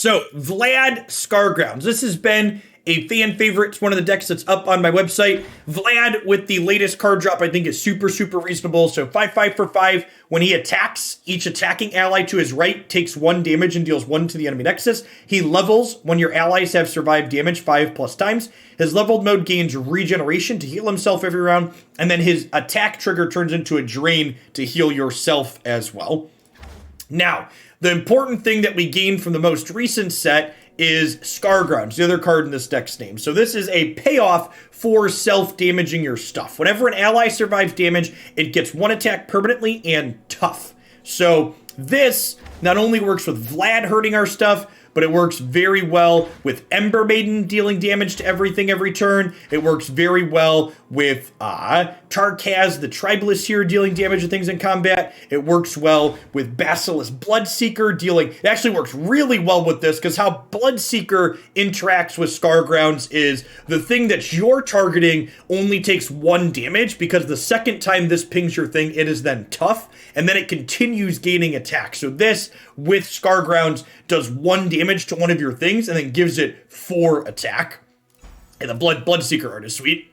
So, Vlad Scargrounds. This has been a fan favorite. It's one of the decks that's up on my website. Vlad, with the latest card drop, I think is super, super reasonable. So 5/5 for 5. When he attacks, each attacking ally to his right takes 1 damage and deals 1 to the enemy nexus. He levels when your allies have survived damage 5+ times. His leveled mode gains regeneration to heal himself every round. And then his attack trigger turns into a drain to heal yourself as well. Now, the important thing that we gained from the most recent set is Scargrounds, the other card in this deck's name. So this is a payoff for self-damaging your stuff. Whenever an ally survives damage, it gets 1 attack permanently and tough. So this not only works with Vlad hurting our stuff, but it works very well with Ember Maiden dealing damage to everything every turn. It works very well with Tarkaz, the Tribalist here, dealing damage to things in combat. It works well with Basilisk Bloodseeker dealing... It actually works really well with this, because how Bloodseeker interacts with Scargrounds is the thing that you're targeting only takes 1 damage, because the second time this pings your thing, it is then tough, and then it continues gaining attack. So this, with Scargrounds, does 1 damage to one of your things, and then gives it 4 attack. And the Bloodseeker art is sweet.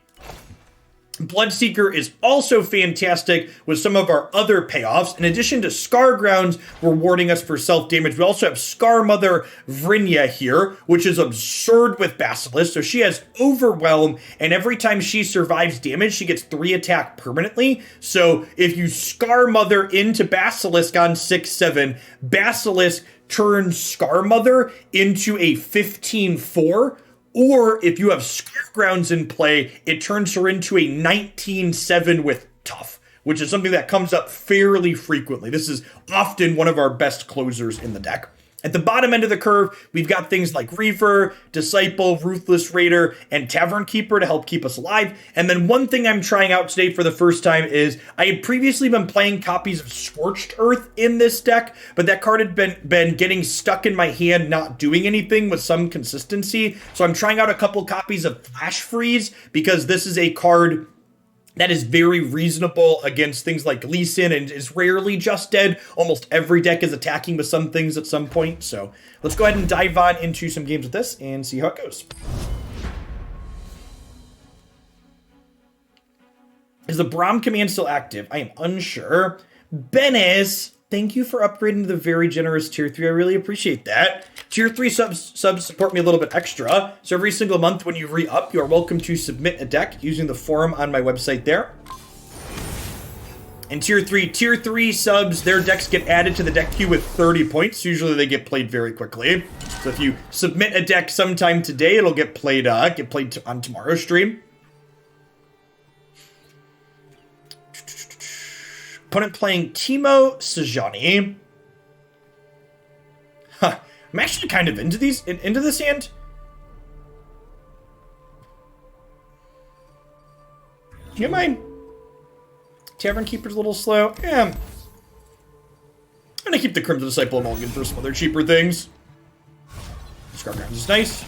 Bloodseeker is also fantastic with some of our other payoffs. In addition to Scargrounds rewarding us for self-damage, we also have Scarmother Vrinya here, which is absurd with Basilisk. So she has Overwhelm, and every time she survives damage, she gets 3 attack permanently. So if you Scarmother into Basilisk on 6/7, Basilisk turns Scarmother into a 15/4. Or if you have Scargrounds in play, it turns her into a 19/7 with Tough, which is something that comes up fairly frequently. This is often one of our best closers in the deck. At the bottom end of the curve, we've got things like Reaver, Disciple, Ruthless Raider, and Tavern Keeper to help keep us alive. And then one thing I'm trying out today for the first time is I had previously been playing copies of Scorched Earth in this deck, but that card had been getting stuck in my hand, not doing anything with some consistency. So I'm trying out a couple copies of Flash Freeze, because this is a card that is very reasonable against things like Lee Sin and is rarely just dead. Almost every deck is attacking with some things at some point. So let's go ahead and dive on into some games with this and see how it goes. Is the Braum command still active? I am unsure. Benes, thank you for upgrading to the very generous tier 3. I really appreciate that. Tier 3 subs support me a little bit extra. So every single month when you re-up, you are welcome to submit a deck using the forum on my website there. And tier 3 subs, their decks get added to the deck queue with 30 points. Usually they get played very quickly. So if you submit a deck sometime today, it'll get played on tomorrow's stream. Opponent playing Timo Sajani. Huh. I'm actually kind of into this hand. You mind? Tavern Keeper's a little slow. Yeah. I'm gonna keep the Crimson Disciple Mulligan for some other cheaper things. Scargrounds is nice.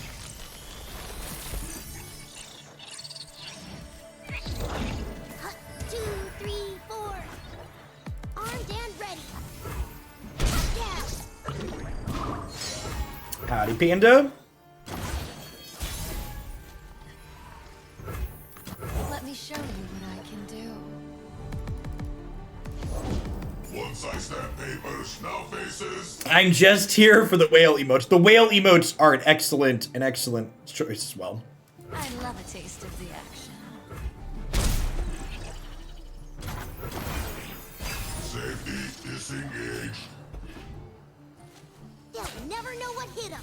Howdy, Panda. Let me show you what I can do. Once I stamp papers, now faces. I'm just here for the whale emotes. The whale emotes are an excellent choice as well. I love a taste of the action. Safety disengaged. They'll never know what hit them.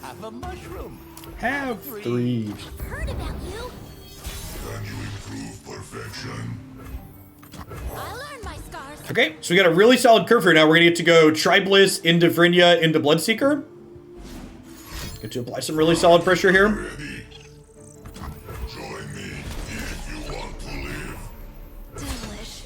Have a mushroom. Have 3. Heard about you. Can you improve perfection? I learned my scars. Okay, so we got a really solid curve here now. We're gonna get to go Tribalist into Vrinya into Bloodseeker. Get to apply some really solid pressure here. Ready. Join me if you want to live. Delicious.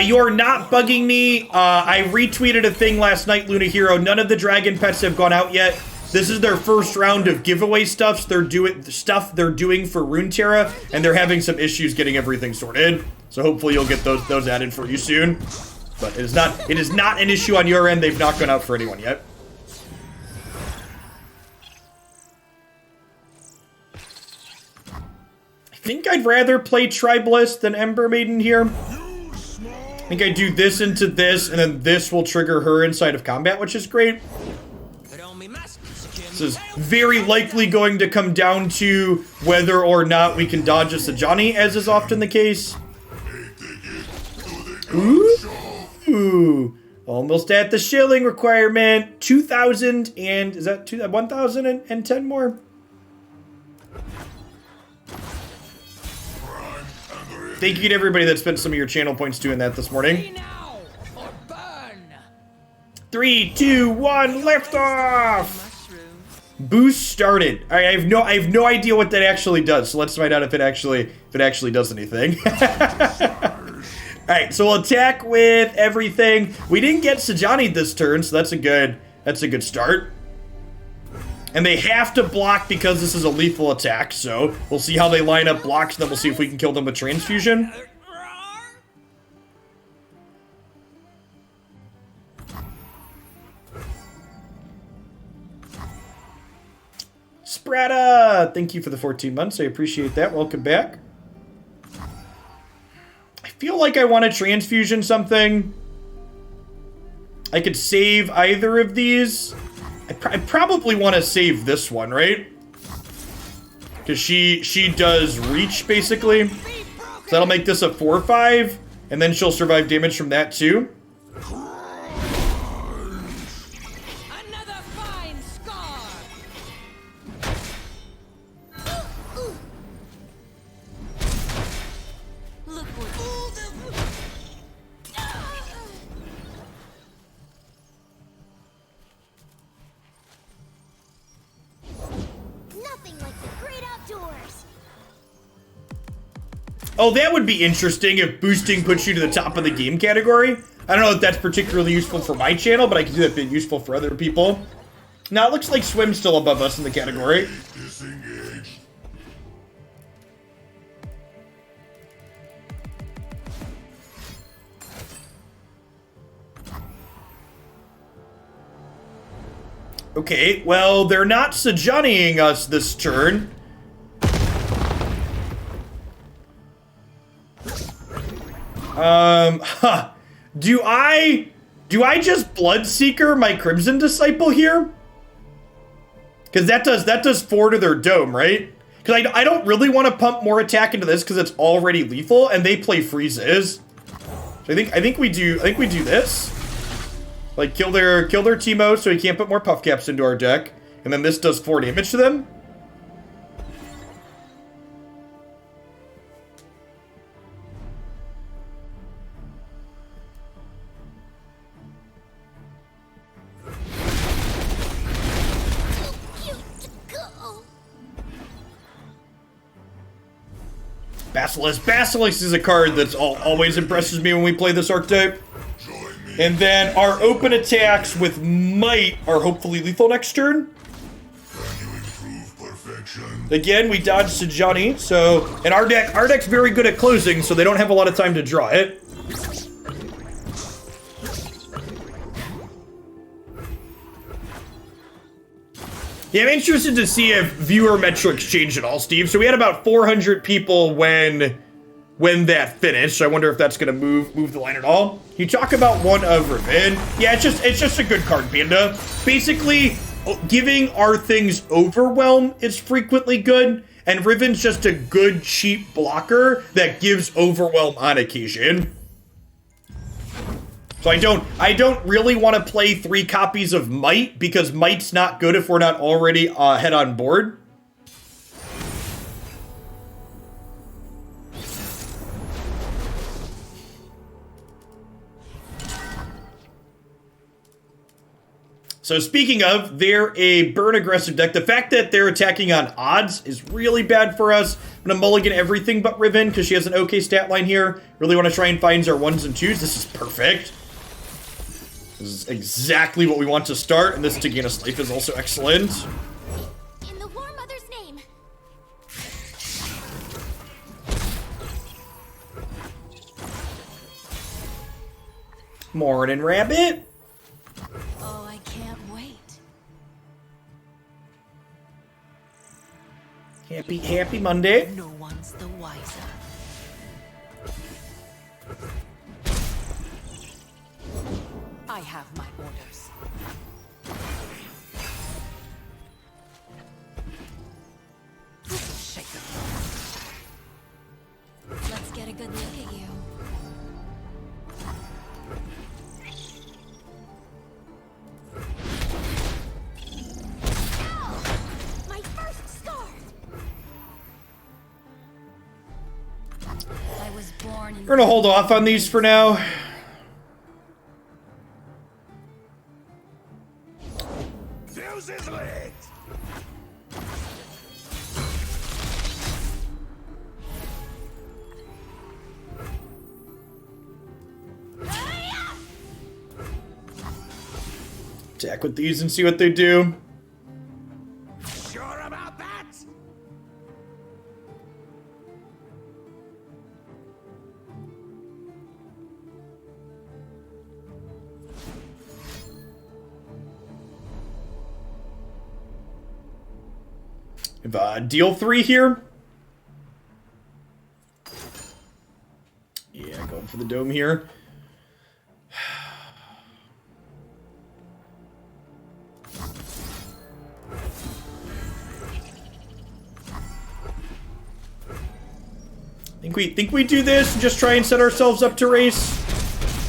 You're not bugging me. I retweeted a thing last night, Luna Hero. None of the dragon pets have gone out yet. This is their first round of giveaway stuff they're doing for Runeterra, and they're having some issues getting everything sorted. So hopefully you'll get those added for you soon. But it is not an issue on your end. They've not gone out for anyone yet. I think I'd rather play Tribalist than Ember Maiden here. I think I do this into this, and then this will trigger her inside of combat, which is great. This is very likely going to come down to whether or not we can dodge a Sajani, as is often the case. Ooh, almost at the shilling requirement. 2,000 and is that 1,010 more? Thank you to everybody that spent some of your channel points doing that this morning. 3, 2, 1, lift off! Boost started. All right, I have no idea what that actually does. So let's find out if it actually does anything. All right, so we'll attack with everything. We didn't get Sajani this turn, so that's a good start. And they have to block because this is a lethal attack. So we'll see how they line up blocks, and then we'll see if we can kill them with transfusion. Sprata, thank you for the 14 months. I appreciate that. Welcome back. I feel like I want to transfusion something. I could save either of these. I probably want to save this one, right? Because she does reach, basically. So that'll make this a 4/5. And then she'll survive damage from that, too. Another fine scar. Look what Nothing like the great outdoors. Oh, that would be interesting if boosting puts you to the top of the game category. I don't know if that's particularly useful for my channel, but I can see that being useful for other people. Now, it looks like Swim's still above us in the category. Disengaged. Okay, well, they're not Sajaniing us this turn. Do I just Bloodseeker my Crimson Disciple here? Because that does 4 to their dome, right? Because I don't really want to pump more attack into this because it's already lethal, and they play freezes. So I think we do this. Like kill their Teemo so he can't put more puff caps into our deck, and then this does 4 damage to them. Basilisk is a card that's always impresses me when we play this archetype. And then our open attacks with Might are hopefully lethal next turn. Can you improve perfection? Again, we dodged Sajani, so... And our deck's very good at closing, so they don't have a lot of time to draw it. Yeah, I'm interested to see if viewer metrics change at all, Steve. So we had about 400 people when that finished. So I wonder if that's going to move the line at all. You talk about one of Riven. Yeah, it's just a good card, Panda. Basically, giving our things Overwhelm is frequently good, and Riven's just a good, cheap blocker that gives Overwhelm on occasion. So I don't really want to play 3 copies of Might, because Might's not good if we're not already head on board. So speaking of, they're a burn aggressive deck. The fact that they're attacking on odds is really bad for us. I'm going to mulligan everything but Riven because she has an okay stat line here. Really want to try and find our 1s and 2s. This is perfect. This is exactly what we want to start, and this to gain us life is also excellent. In the War Mother's name. Morning, rabbit. Oh, I can't wait. Happy Monday. No one's the wiser. I have my orders. Shake them. Let's get a good look at you. Ow! My first scar. I was born in We're gonna hold off on these for now. Fuse is lit. Attack with these and see what they do. Sure about that? Deal 3 here. Yeah, going for the dome here. Think we do this and just try and set ourselves up to race.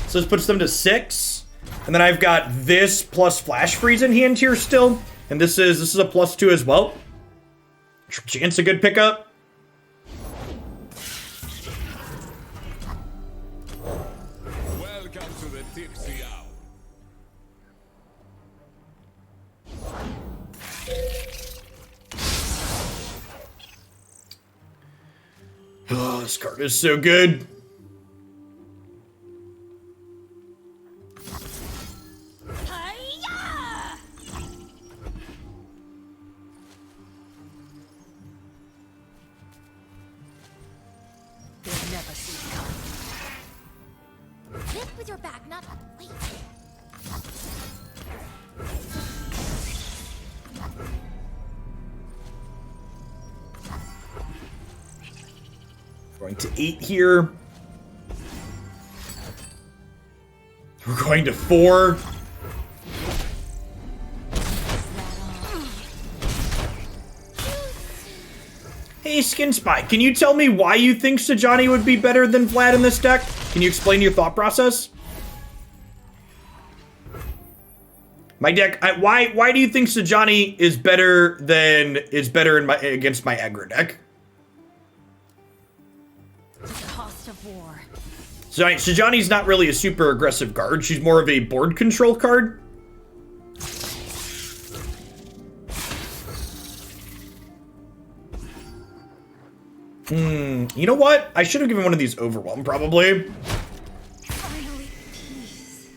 So this puts them to 6. And then I've got this plus flash freeze in hand here still. And this is a +2 as well. Chance a good pickup. Welcome to the tipsy hour. Oh, this card is so good. Hi-ya! They'll never see it coming. Hit with your back, not wait. Going to 8 here. We're going to 4. Hey, Skin Spy, can you tell me why you think Sejani would be better than Vlad in this deck? Can you explain your thought process? My deck, why do you think Sejani is better in against my aggro deck? The cost of war. So Sejani's not really a super aggressive card. She's more of a board control card. You know what? I should have given one of these Overwhelm, probably. Finally, peace.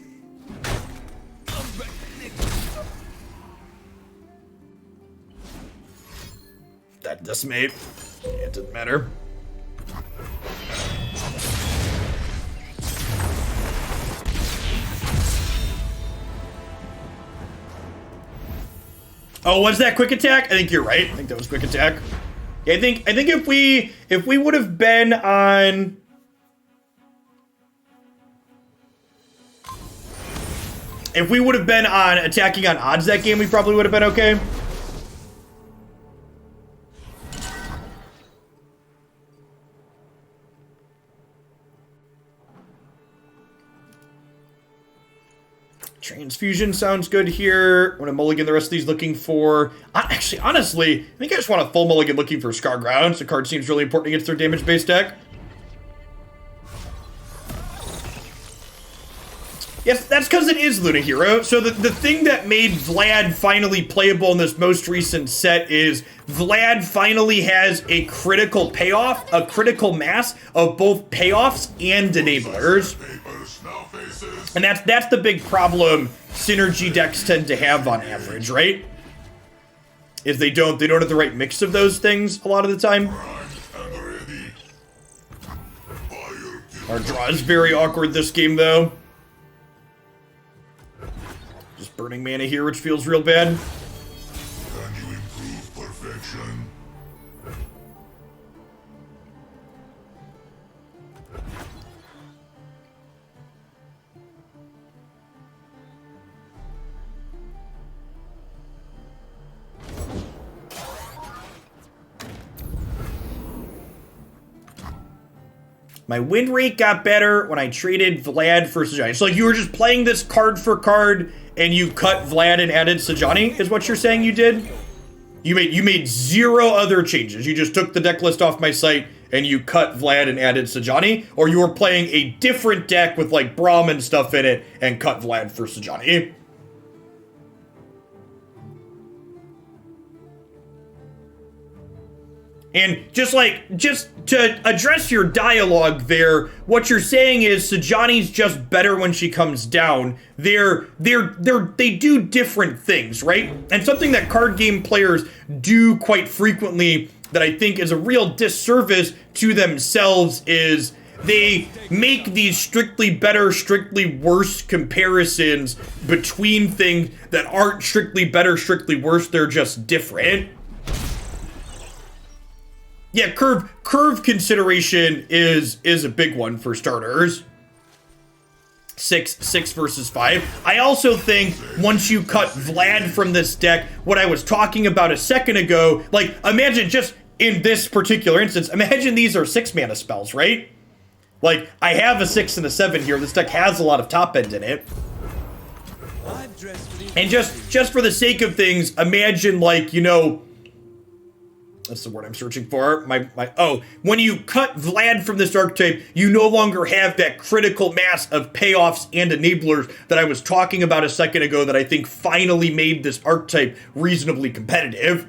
That decimate. Yeah, it doesn't matter. Oh, was that quick attack? I think you're right. I think that was quick attack. Yeah, I think if we would have been on attacking on odds that game, we probably would have been okay. Transfusion sounds good here. I'm going to mulligan the rest of these looking for... Actually, honestly, I think I just want a full mulligan looking for Scargrounds. The card seems really important against their damage-based deck. Yes, that's because it is Luna Hero. So the thing that made Vlad finally playable in this most recent set is Vlad finally has a critical payoff, a critical mass of both payoffs and enablers. Papers now face And that's the big problem synergy decks tend to have on average, right? Is they don't have the right mix of those things a lot of the time. Our draw is very awkward this game, though. Just burning mana here, which feels real bad. Can you improve perfection? My win rate got better when I traded Vlad for Sejani. So like you were just playing this card for card and you cut Vlad and added Sejani, is what you're saying you did? You made zero other changes. You just took the deck list off my site and you cut Vlad and added Sejani? Or you were playing a different deck with like Braum and stuff in it and cut Vlad for Sejani? And just to address your dialogue there, what you're saying is Sejani's just better when she comes down. They do different things, right? And something that card game players do quite frequently that I think is a real disservice to themselves is they make these strictly better, strictly worse comparisons between things that aren't strictly better, strictly worse. They're just different. Yeah, curve consideration is a big one for starters. 6 versus 5. I also think once you cut Vlad from this deck, what I was talking about a second ago, like imagine just in this particular instance, imagine these are 6 mana spells, right? Like I have a 6 and a 7 here. This deck has a lot of top end in it. And just for the sake of things, imagine like, you know, that's the word I'm searching for. When you cut Vlad from this archetype, you no longer have that critical mass of payoffs and enablers that I was talking about a second ago that I think finally made this archetype reasonably competitive.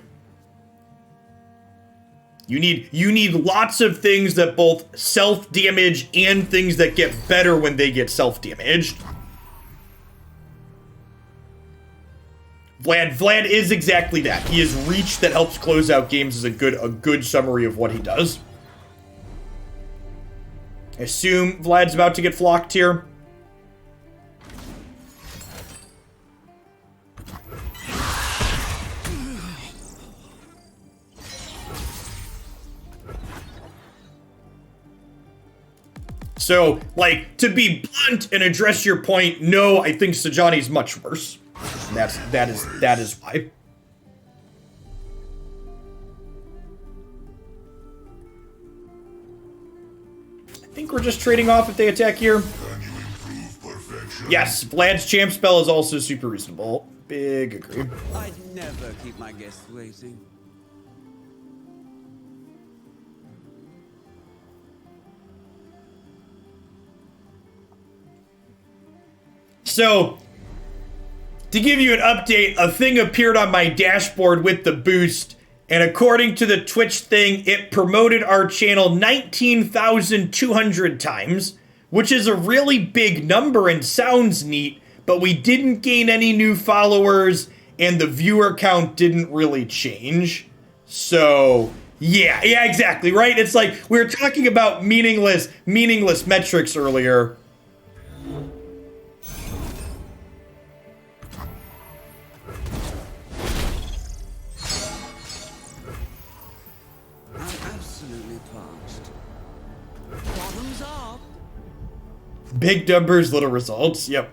You need lots of things that both self-damage and things that get better when they get self-damaged. Vlad is exactly that. He is reach that helps close out games is a good summary of what he does. I assume Vlad's about to get flocked here. So, like, to be blunt and address your point, no, I think Sejani's much worse. And that is why. I think we're just trading off if they attack here. Can you improve perfection? Yes, Vlad's champ spell is also super reasonable. Big agree. I'd never keep my guests waiting. So, to give you an update, a thing appeared on my dashboard with the boost, and according to the Twitch thing, it promoted our channel 19,200 times, which is a really big number and sounds neat, but we didn't gain any new followers, and the viewer count didn't really change. So, yeah, exactly, right? It's like, we were talking about meaningless metrics earlier. Big numbers, little results. Yep.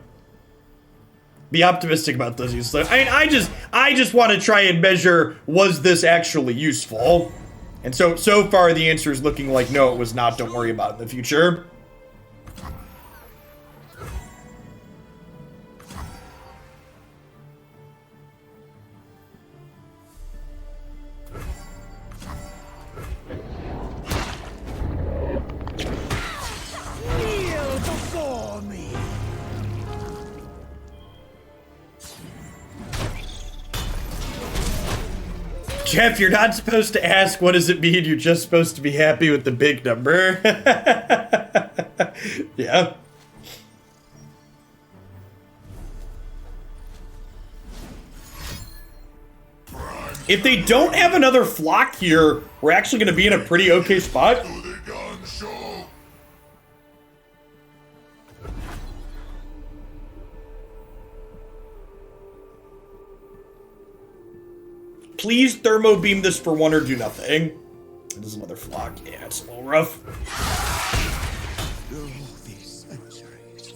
Be optimistic about those useless. I mean, I just want to try and measure, was this actually useful? And so far the answer is looking like no, it was not. Don't worry about it in the future. Jeff, you're not supposed to ask what does it mean, you're just supposed to be happy with the big number. Yeah. If they don't have another flock here, we're actually going to be in a pretty okay spot. To the gun show. Please thermo beam this for one or do nothing. There's another flock. Yeah, it's a little rough. Oh, these centuries.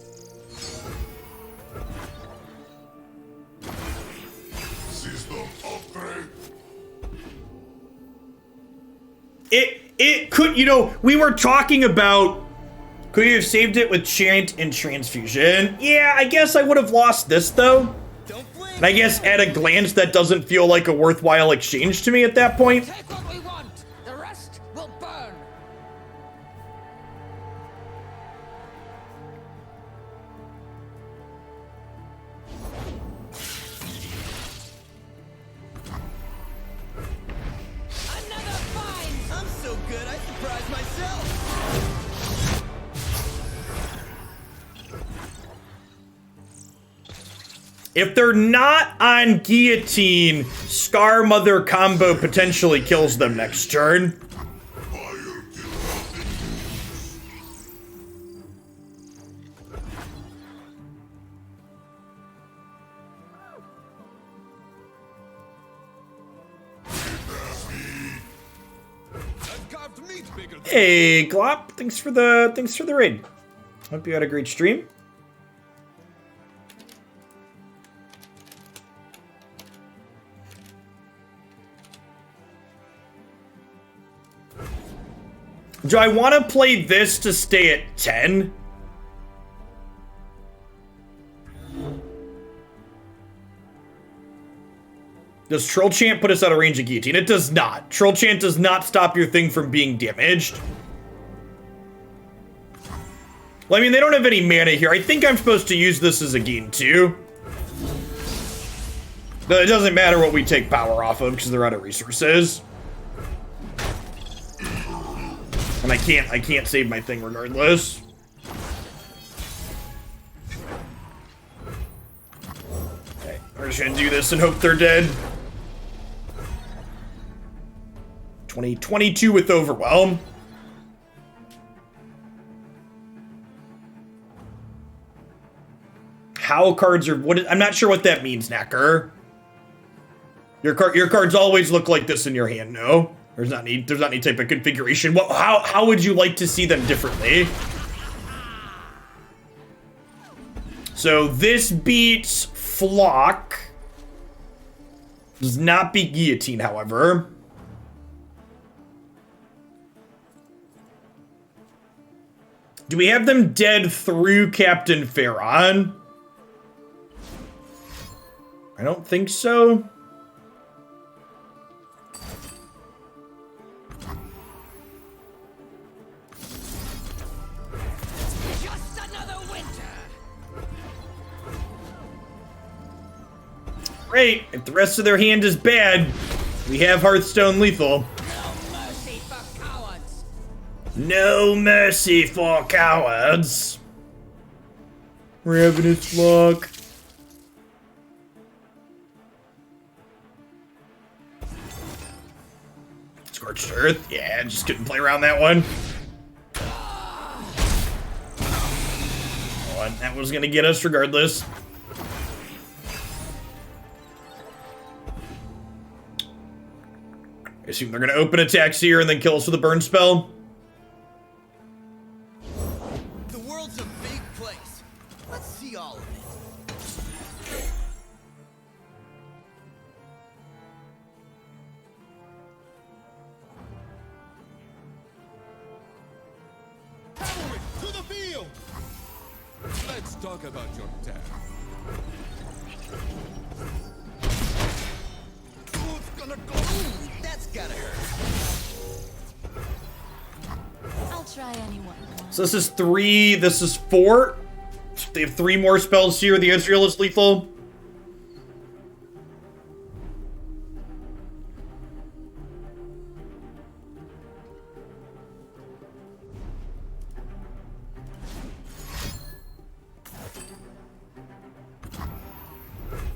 System upgrade. It could, you know, we were talking about, could you have saved it with Chant and Transfusion? Yeah, I guess I would have lost this, though. And I guess at a glance, that doesn't feel like a worthwhile exchange to me at that point. Take what we want. The rest will burn. Another find. I'm so good, I surprised myself. If they're not on Guillotine, Scar Mother combo potentially kills them next turn. Fire killer. I've carved meat bigger than Hey, Glop, thanks for the raid. Hope you had a great stream. Do I want to play this to stay at 10? Does Troll Chant put us out of range of Guillotine? It does not. Troll Chant does not stop your thing from being damaged. Well, I mean, they don't have any mana here. I think I'm supposed to use this as a gain too. But it doesn't matter what we take power off of because they're out of resources. And I can't save my thing regardless. Okay, we're just gonna do this and hope they're dead. 2022 with Overwhelm. How cards are I'm not sure what that means, Knacker. Your cards always look like this in your hand, no? There's not any type of configuration. What how would you like to see them differently? So this beats Flock. Does not beat Guillotine, however. Do we have them dead through Captain Pharaon? I don't think so. Just another winter. Great. If the rest of their hand is bad, we have Hearthstone lethal. No mercy for cowards. No mercy for cowards. Ravenous Flock. Scorched Earth. Yeah, just couldn't play around that one. Oh, that was gonna get us regardless. I assume they're gonna open attacks here and then kill us with a burn spell. The world's a big place. Let's see all of it. to the field. Let's talk about your dad. Who's gonna go? Ooh, that's gotta hurt. I'll try anyone. So this is 3, this is 4. They have 3 more spells here. The Ezreal is lethal.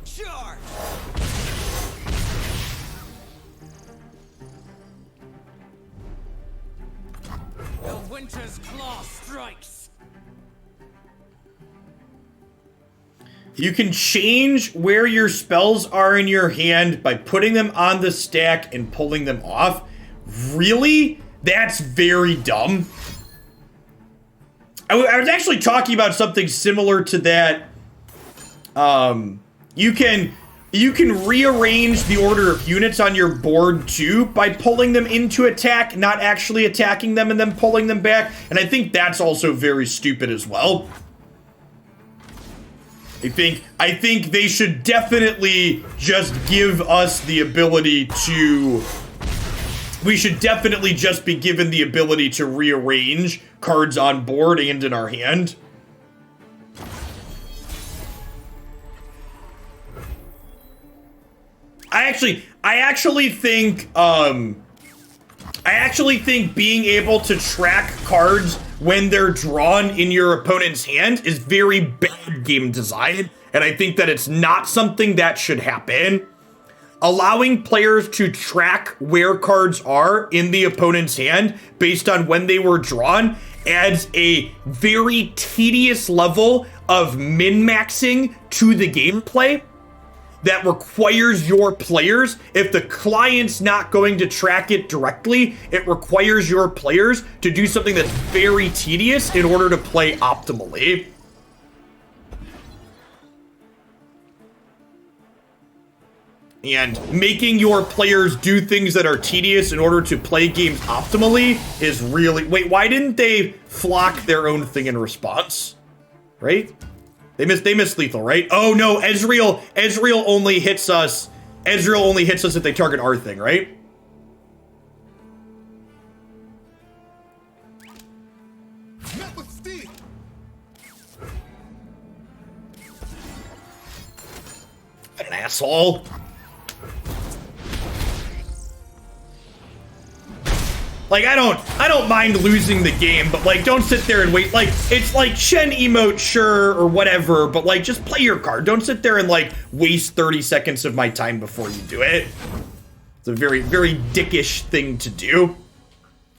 Charge! winter's claw strikes. You can change where your spells are in your hand by putting them on the stack and pulling them off. Really? That's very dumb. I was actually talking about something similar to that. You can rearrange the order of units on your board too by pulling them into attack, not actually attacking them and then pulling them back. And I think that's also very stupid as well. I think they should definitely just give us the ability to... We should definitely just be given the ability to rearrange cards on board and in our hand. I actually think being able to track cards when they're drawn in your opponent's hand is very bad game design, and I think that it's not something that should happen. Allowing players to track where cards are in the opponent's hand based on when they were drawn adds a very tedious level of min-maxing to the gameplay that requires your players, if the client's not going to track it directly, it requires your players to do something that's very tedious in order to play optimally. And making your players do things that are tedious in order to play games optimally is really... Wait, why didn't they flock their own thing in response? Right? They missed lethal, right? Oh no, Ezreal only hits us. Ezreal only hits us if they target our thing, right? Met with Steve. An asshole. Like, I don't mind losing the game, but like, don't sit there and wait. Like, it's like Shen emote, sure, or whatever, but like, just play your card. Don't sit there and like waste 30 seconds of my time before you do it. It's a very, very dickish thing to do.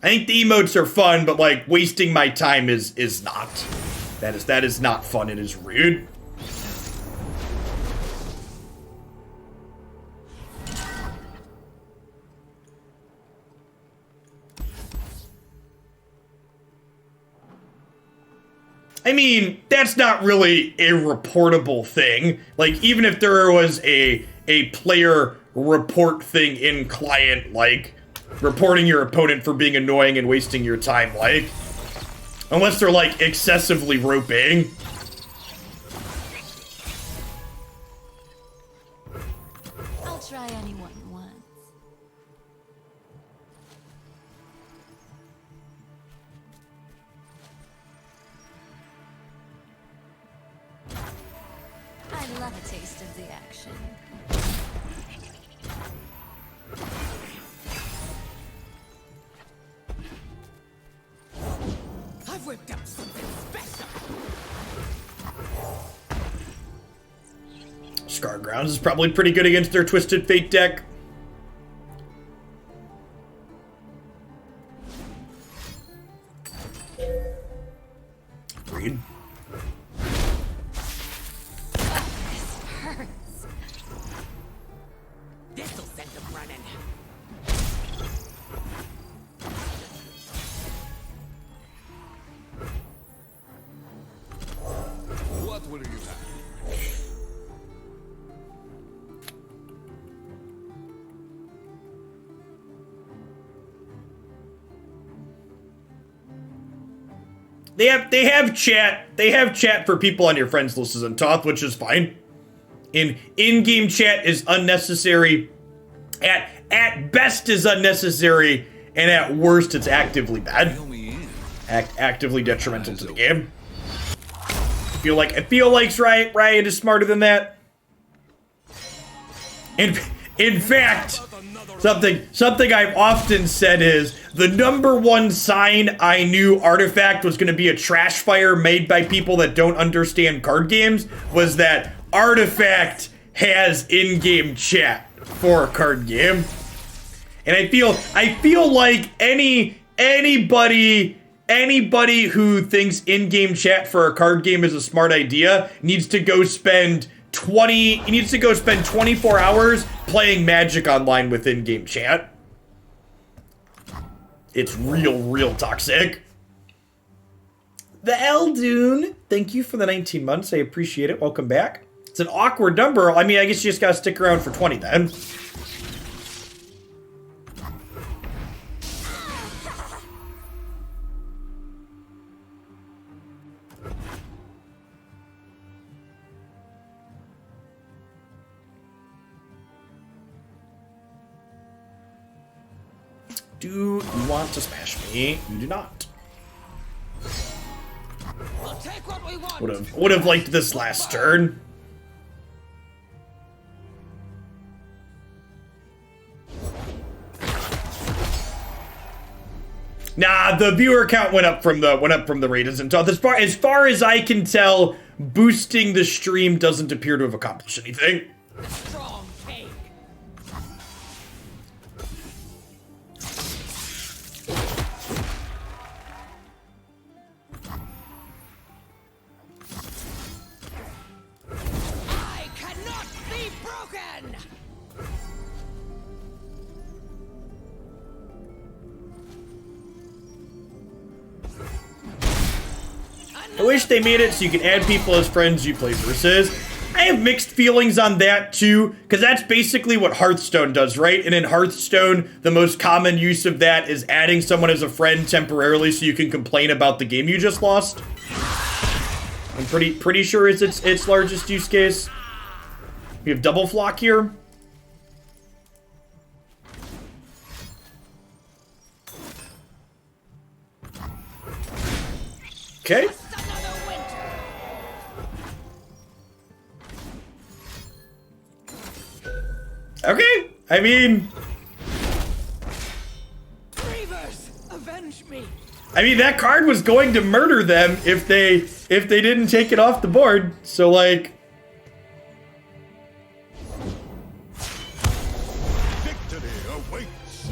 I think the emotes are fun, but like wasting my time is not. That is not fun. It is rude. I mean, that's not really a reportable thing. Like, even if there was a player report thing in client, like, reporting your opponent for being annoying and wasting your time, like, unless they're, like, excessively roping. I'll try anyone once. I love a taste of the action. I've whipped up something special. Scargrounds is probably pretty good against their Twisted Fate deck. Agreed. This hurts. This'll send them running. What will you have? They have chat. They have chat for people on your friends list on Toth, which is fine. In-game chat is unnecessary. At best is unnecessary, and at worst it's actively bad. Fill me in. Actively detrimental to the game. I feel like Riot is smarter than that. In fact, something I've often said is the #1 sign I knew Artifact was going to be a trash fire made by people that don't understand card games was that Artifact has in-game chat for a card game. And I feel like anybody Anybody who thinks in-game chat for a card game is a smart idea needs to go spend 24 hours playing Magic Online with in-game chat. It's real toxic. The Eldune, thank you for the 19 months. I appreciate it. Welcome back. It's an awkward number. I mean, I guess you just gotta stick around for 20 then. Do you want to smash me? You do not. We'll take what we want. Would have liked this last turn. Nah, the viewer count went up from the raid. Isn't as far as I can tell, boosting the stream doesn't appear to have accomplished anything. Strong cake. I cannot be broken. I wish they made it so you can add people as friends you play versus. I have mixed feelings on that too, because that's basically what Hearthstone does, right? And in Hearthstone, the most common use of that is adding someone as a friend temporarily so you can complain about the game you just lost. I'm pretty sure it's its largest use case. We have double flock here. Okay. Another winter. Okay. I mean, Reavers, avenge me. that card was going to murder them if they didn't take it off the board. So like, Victory awaits.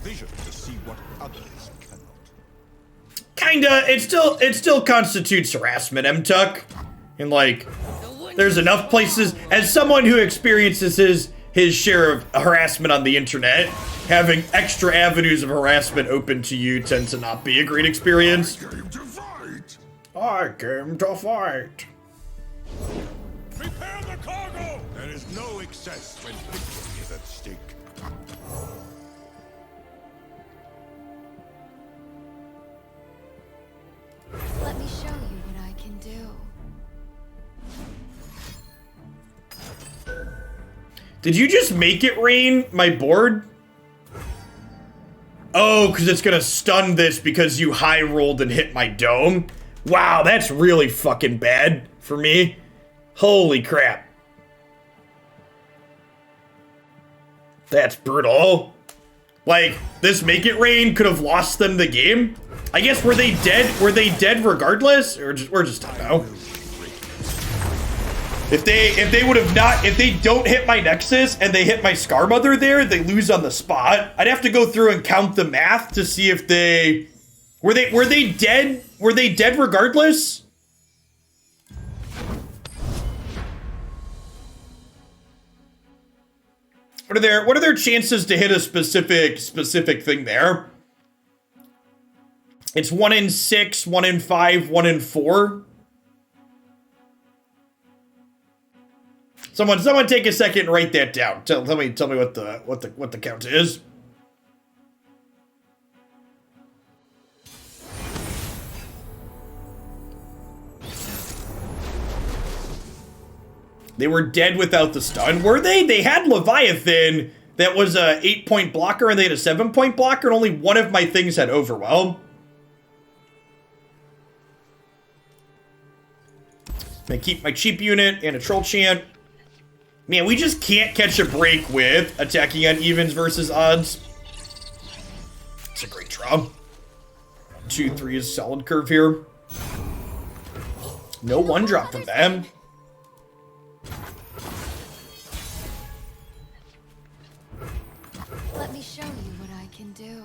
Vision to see what others cannot. kinda, it still constitutes harassment, M-Tuck. And like, there's enough places, as someone who experiences his share of harassment on the internet, having extra avenues of harassment open to you tends to not be a great experience. Came to fight. I came to fight. Prepare the cargo. There is no excess when victory is at stake. Let me show you what I can do. Did you just make it rain, my board? Oh, because it's gonna stun this because you high rolled and hit my dome? Wow, that's really fucking bad for me. Holy crap. That's brutal. Like, this make it rain could have lost them the game? I guess, were they dead? Were they dead regardless? Or we're just don't know. If they would have not, if they don't hit my Nexus and they hit my Scar Mother there, they lose on the spot. I'd have to go through and count the math to see if they were they dead? Were they dead regardless? What are their chances to hit a specific thing there? It's 1 in 6, 1 in 5, 1 in 4. Someone take a second and write that down. Tell me what the count is. They were dead without the stun, were they? They had Leviathan that was a 8-point blocker and they had a 7-point blocker and only one of my things had Overwhelm. I keep my cheap unit and a troll chant. Man, we just can't catch a break with attacking on evens versus odds. It's a great draw. 2-3 is solid curve here. No one drop from them. Let me show you what I can do.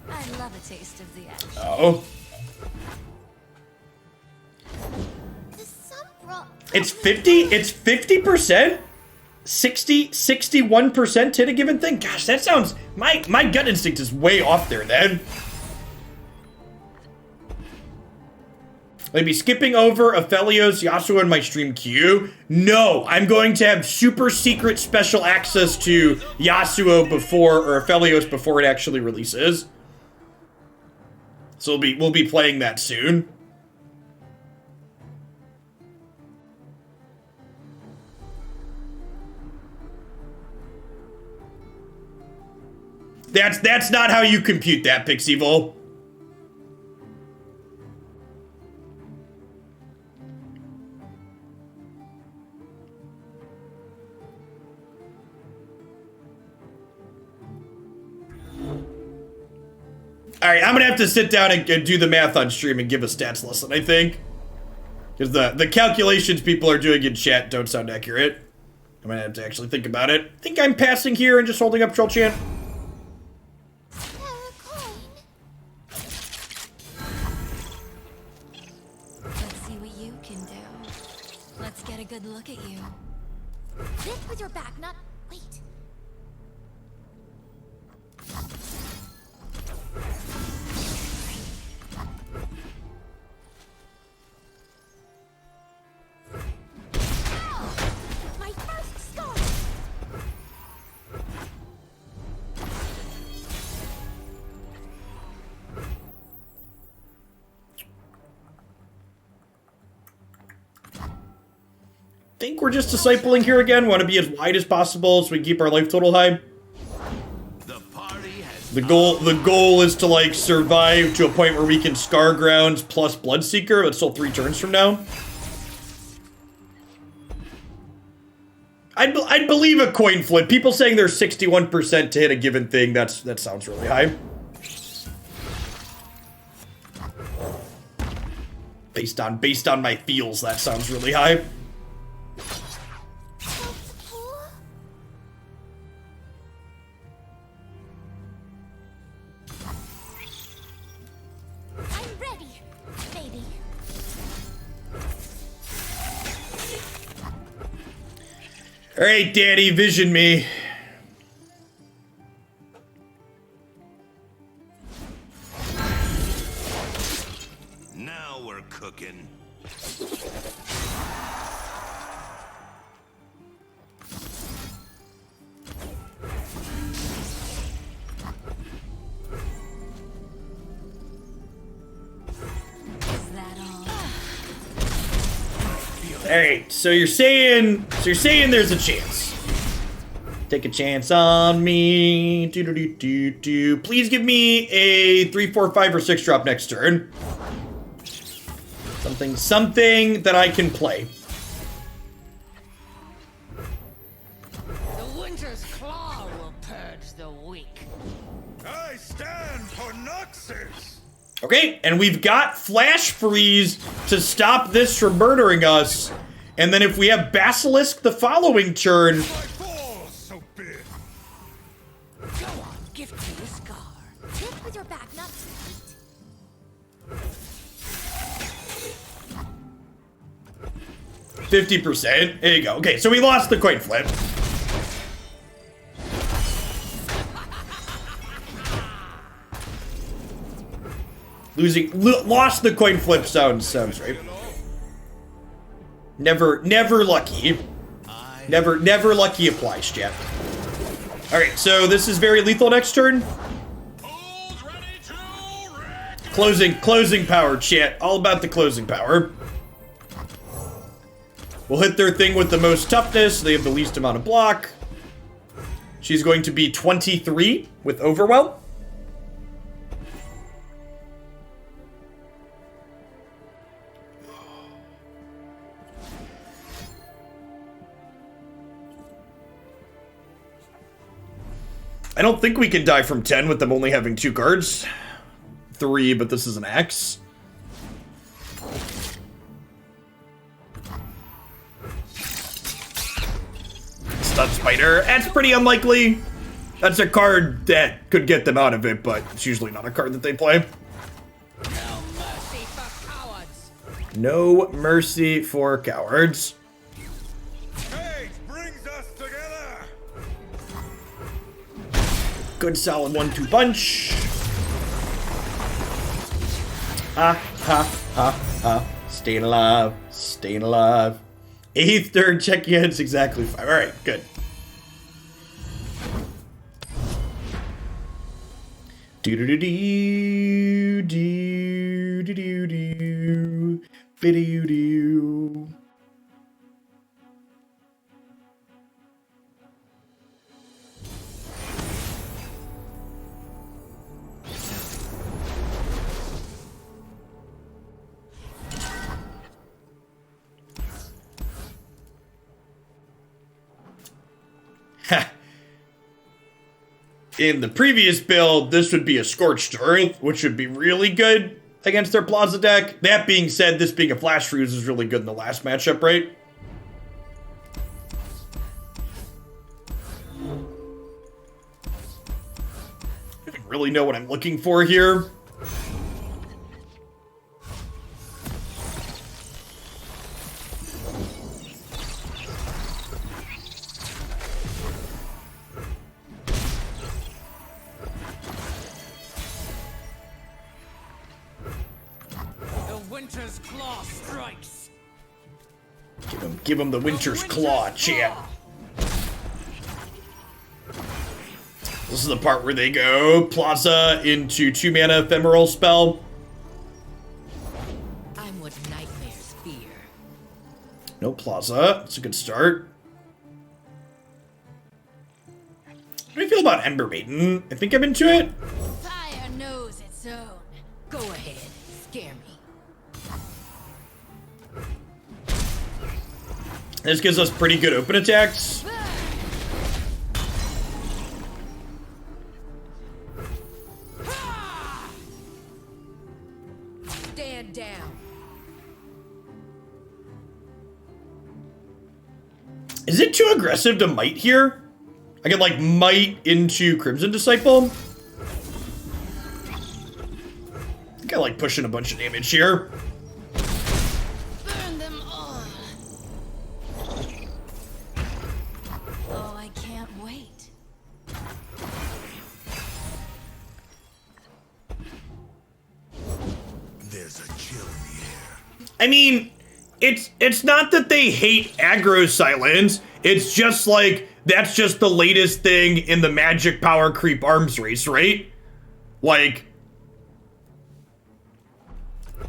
I love a taste of the action. Oh. Does some bro- It's 50%? 61% hit a given thing? Gosh, that sounds... My gut instinct is way off there, then. Maybe skipping over Aphelios, Yasuo, and my stream queue. No, I'm going to have super secret special access to Yasuo before, or Aphelios before it actually releases. So we'll be playing that soon. That's not how you compute that, Pixieval. Alright, I'm gonna have to sit down and do the math on stream and give a stats lesson, I think. Because the calculations people are doing in chat don't sound accurate. I'm gonna have to actually think about it. I think I'm passing here and just holding up Troll Chant. Let's see what you can do. Let's get a good look at you. This with your back, not. Wait. My first scar! Think we're just discipling here again. Want to be as wide as possible so we keep our life total high. The party has The goal is to like survive to a point where we can Scargrounds plus Bloodseeker. That's still 3 turns from now. I'd believe a coin flip. People saying there's 61% to hit a given thing. That sounds really high. Based on my feels, that sounds really high. I'm ready, baby. All right, Daddy, vision me. now we're cooking. Is that all? All right, so you're saying there's a chance. Take a chance on me. Do. Please give me a 3, 4, 5, or 6 drop next turn. Something that I can play. The winter's claw will purge the weak. I stand for Noxus. Okay, and we've got Flash Freeze to stop this from murdering us. And then if we have Basilisk the following turn, My balls so big. Go on, give me the scar. This with your back, not. Wait. 50%. There you go. Okay, so we lost the coin flip. Lost the coin flip sounds right. Never lucky. Never lucky applies, chat. Alright, so this is very lethal next turn. Who's ready to wreck? Closing power, chat. All about the closing power. We'll hit their thing with the most toughness. They have the least amount of block. She's going to be 23 with Overwhelm. I don't think we can die from 10 with them only having 2 cards. 3, but this is an X. Sun Spider. That's pretty unlikely. That's a card that could get them out of it, but it's usually not a card that they play. No mercy for cowards. No mercy for cowards. Fate brings us together. Good solid 1-2 punch. Ha ha ha ha. Staying alive. Staying alive. 8th turn, check your hits exactly 5. Alright, good. Do do do do do do do do biddy do. Ha. In the previous build, this would be a Scorched Earth, which would be really good against their Plaza deck. That being said, this being a Flash Freeze is really good in the last matchup, right? I don't really know what I'm looking for here. Winter's Claw strikes. Give him the Winter's Claw, champ. This is the part where they go Plaza into 2-mana ephemeral spell. I'm what nightmares fear. No Plaza. That's a good start. How do you feel about Ember Maiden? I think I'm into it. Fire knows its own. Go ahead, scare me. This gives us pretty good open attacks. Stand down. Is it too aggressive to Might here? I can like Might into Crimson Disciple. I think I like pushing a bunch of damage here. Burn them all. Oh, I can't wait. There's a chill in the air. I mean, it's not that they hate aggro silence. It's just like that's just the latest thing in the Magic power creep arms race, right? Like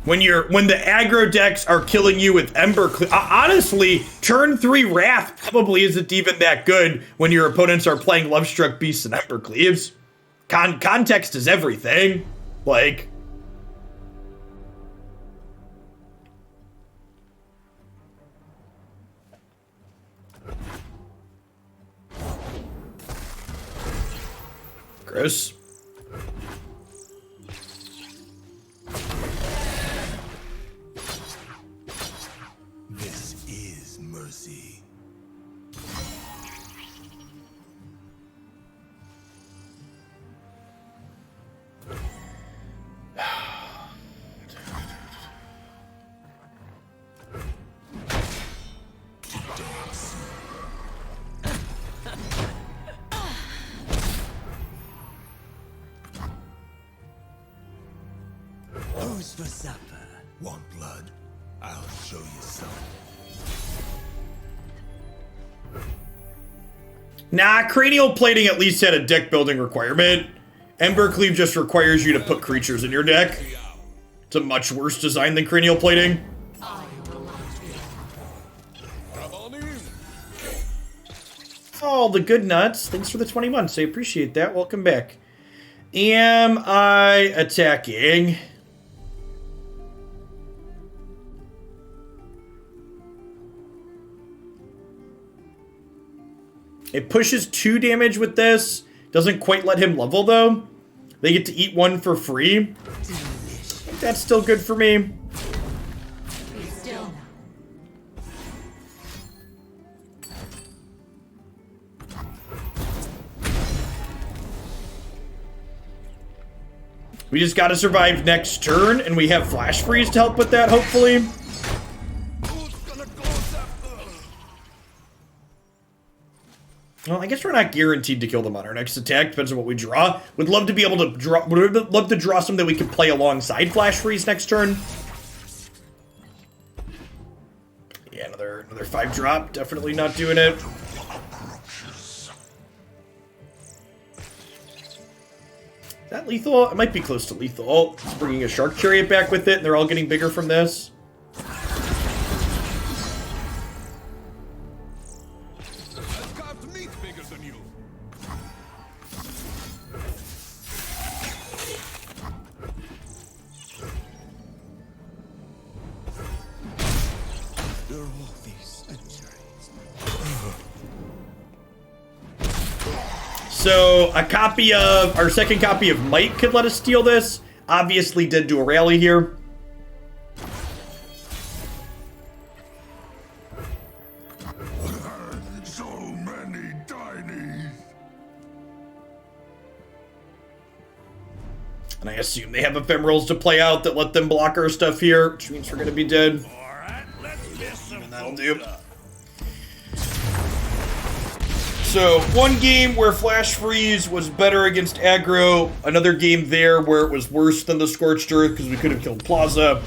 when the aggro decks are killing you with Ember honestly, turn 3 Wrath probably isn't even that good when your opponents are playing Lovestruck Beasts and Ember Cleaves. Context is everything. Like gross. This is mercy. Who's for supper? Want blood? I'll show you some. Nah, Cranial Plating at least had a deck building requirement. Ember Cleave just requires you to put creatures in your deck. It's a much worse design than Cranial Plating. Come on in. Oh, the good nuts. Thanks for the 20 months. I appreciate that. Welcome back. Am I attacking? It pushes 2 damage with this. Doesn't quite let him level, though. They get to eat 1 for free. That's still good for me. Be still now. We just gotta survive next turn, and we have Flash Freeze to help with that, hopefully. Well, I guess we're not guaranteed to kill them on our next attack. Depends on what we draw. Would love to be able to draw. Would love to draw some that we could play alongside Flash Freeze next turn. Yeah, another 5-drop. Definitely not doing it. Is that lethal? It might be close to lethal. It's bringing a Shark Chariot back with it, and they're all getting bigger from this. So, a copy of, our second copy of Might could let us steal this. Obviously did do a rally here. So many tinies. And I assume they have ephemerals to play out that let them block our stuff here, which means we're gonna be dead. Alright, let's get some. And that'll do. So, one game where Flash Freeze was better against aggro, another game there where it was worse than the Scorched Earth because we could have killed Plaza.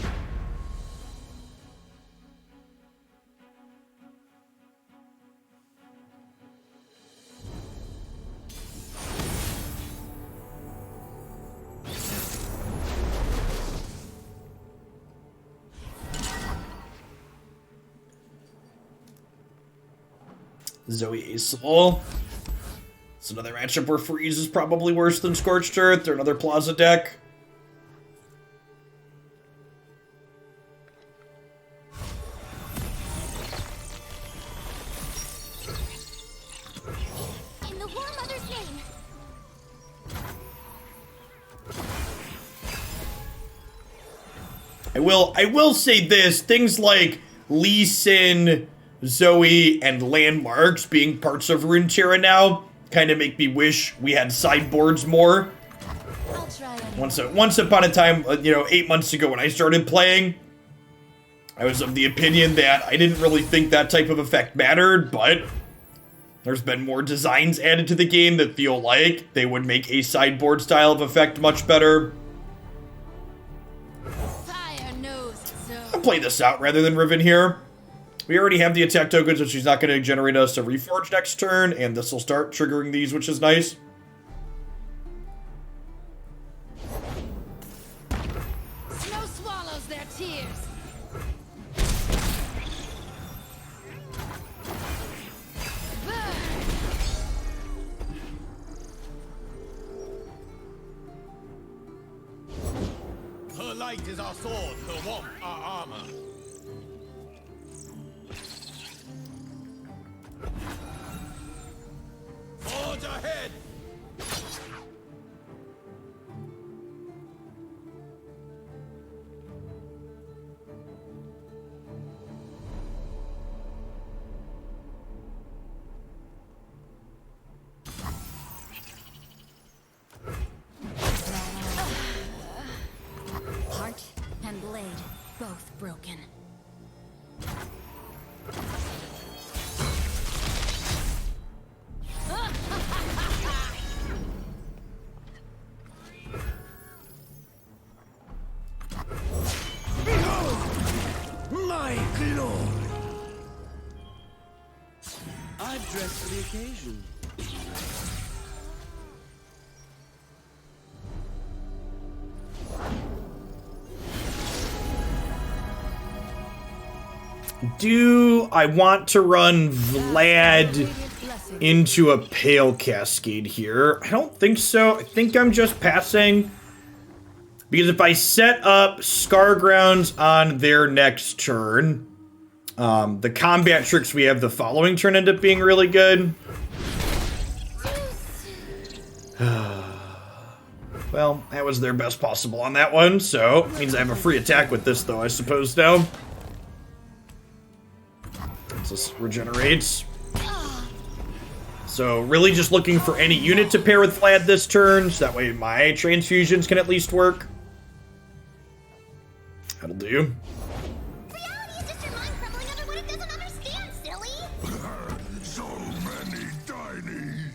Zoe Ace Soul. It's another matchup where Freeze is probably worse than Scorched Earth, or another Plaza deck. In the War Mother's name. I will say this, things like Lee Sin, Zoe, and Landmarks being parts of Runeterra now kind of make me wish we had sideboards more. I'll try anyway. Once upon a time, 8 months ago when I started playing, I was of the opinion that I didn't really think that type of effect mattered, but there's been more designs added to the game that feel like they would make a sideboard style of effect much better. Fire knows it's so. I'll play this out rather than Riven here. We already have the attack token, so she's not going to generate us a Reforge next turn, and this will start triggering these, which is nice. Snow swallows their tears. Burn. Her light is our sword, her warmth our armor. Forge ahead! Heart and blade, both broken. My glory! I've dressed for the occasion. Do I want to run Vlad into a Pale Cascade here? I don't think so. I think I'm just passing. Because if I set up Scargrounds on their next turn, the combat tricks we have the following turn end up being really good. Well, that was their best possible on that one, so it means I have a free attack with this, though, I suppose, now. This regenerates. So really just looking for any unit to pair with Vlad this turn, so that way my transfusions can at least work. That'll do. Reality is just your mind crumbling under what it doesn't understand, silly! So many tinies.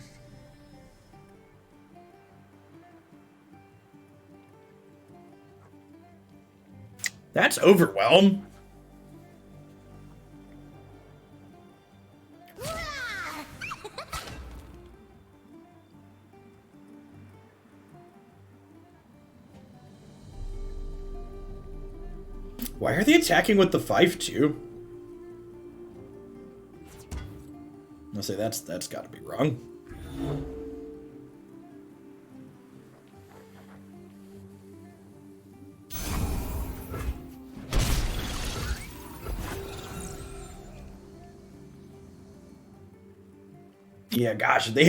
That's overwhelm. Why are they attacking with the 5-2? I'll say that's got to be wrong. Yeah, gosh, if they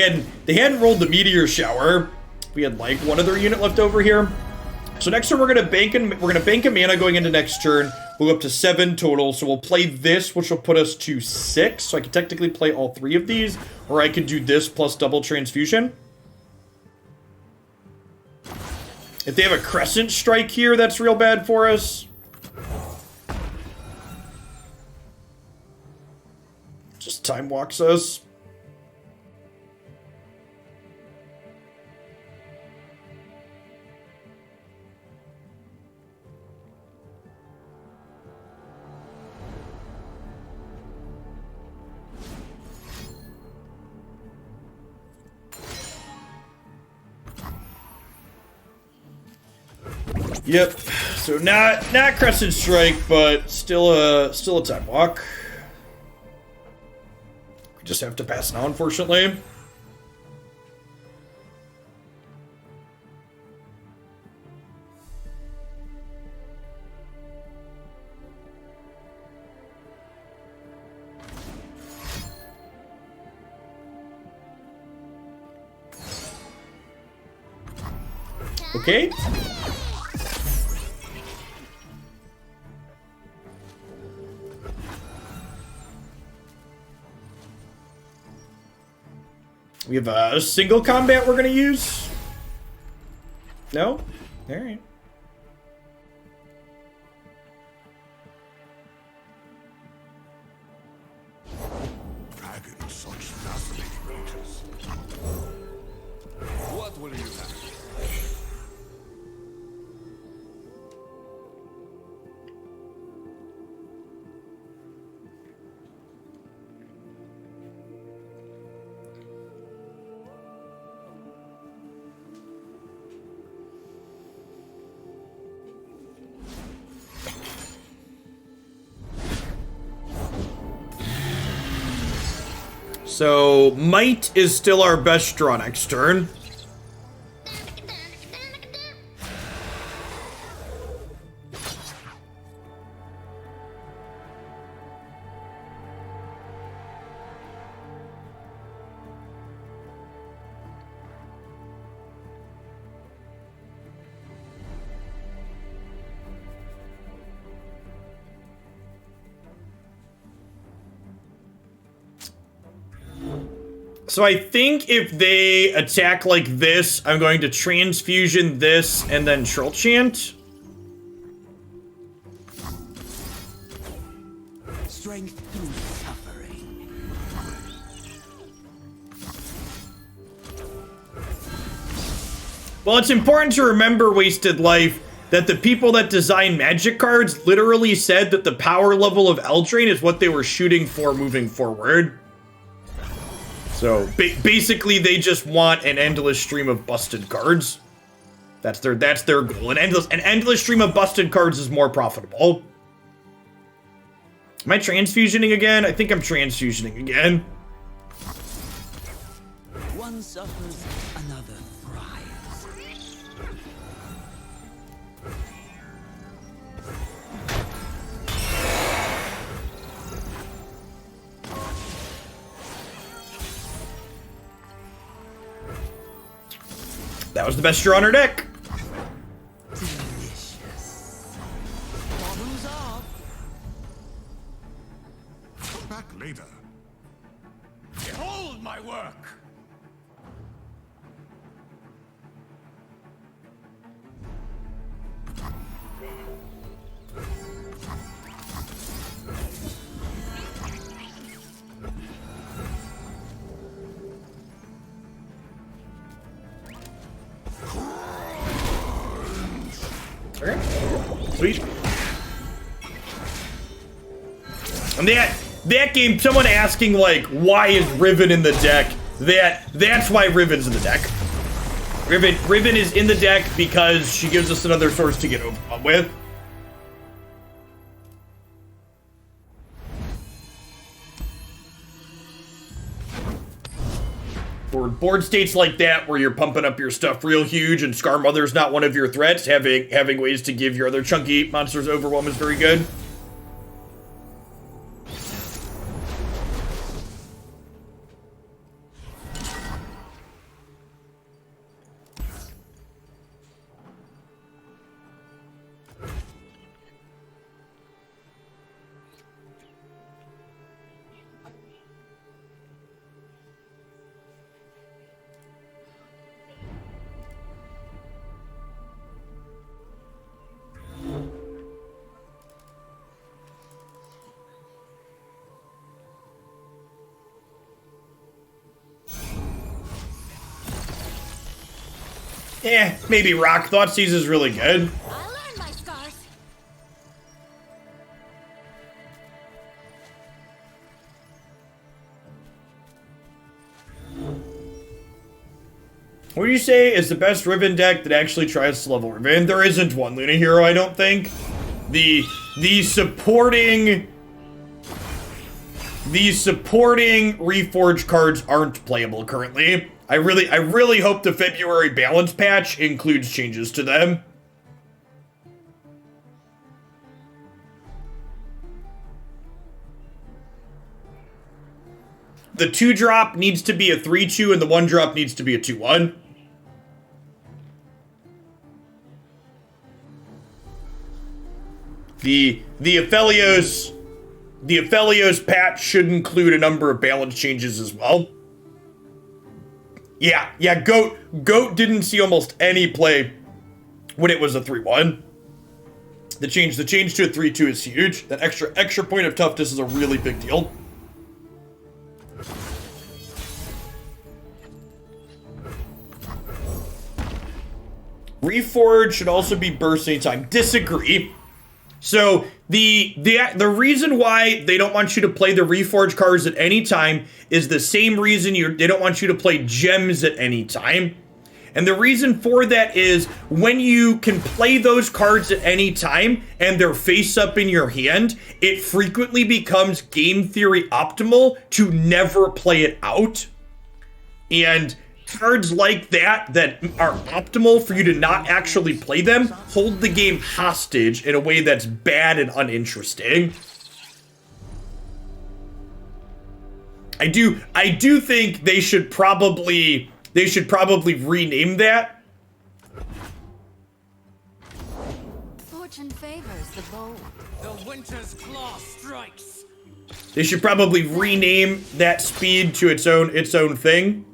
hadn't rolled the meteor shower, we had like one other unit left over here. So next turn we're gonna bank a mana going into next turn. We'll go up to 7 total. So we'll play this, which will put us to 6. So I can technically play all 3 of these, or I could do this plus double transfusion. If they have a crescent strike here, that's real bad for us. Just time walks us. Yep. So not Crescent Strike, but still a time walk. We just have to pass now, unfortunately. Okay. We have a single combat we're gonna use? No? Alright. Dragons, such fascinating creatures. What will you have? So, Might is still our best draw next turn. So I think if they attack like this, I'm going to transfusion this and then Troll Chant. Strength through suffering. Well, it's important to remember, Wasted Life, that the people that design Magic cards literally said that the power level of Eldraine is what they were shooting for moving forward. So basically, they just want an endless stream of busted cards. That's their goal. An endless stream of busted cards is more profitable. Am I transfusioning again? I think I'm transfusioning again. One suffers, another thrives. That was the best draw on our deck. Delicious. Bubbles off. Come back later. Behold my work! Okay. Sweet. And that game, someone asking like, why is Riven in the deck? That's why Riven's in the deck. Riven is in the deck because she gives us another source to get overwhelmed with. Board states like that where you're pumping up your stuff real huge and Scar Mother's not one of your threats, having ways to give your other chunky monsters overwhelm is very good. Maybe Rock. Thoughtseize is really good. I learned my scars. What do you say is the best Riven deck that actually tries to level Riven? There isn't one, Luna Hero, I don't think. The supporting Reforged cards aren't playable currently. I really hope the February balance patch includes changes to them. The 2-drop needs to be a 3-2 and the 1-drop needs to be a 2-1. The Aphelios patch should include a number of balance changes as well. Yeah, Goat didn't see almost any play when it was a 3-1. The change to a 3-2 is huge. That extra point of toughness is a really big deal. Reforge should also be burst anytime. Disagree. So the reason why they don't want you to play the Reforge cards at any time is the same reason they don't want you to play gems at any time. And the reason for that is when you can play those cards at any time and they're face up in your hand, it frequently becomes game theory optimal to never play it out. And cards like that are optimal for you to not actually play them hold the game hostage in a way that's bad and uninteresting. I do think they should probably rename that. Fortune favors the bold. The winter's claw strikes. They should probably rename that speed to its own thing.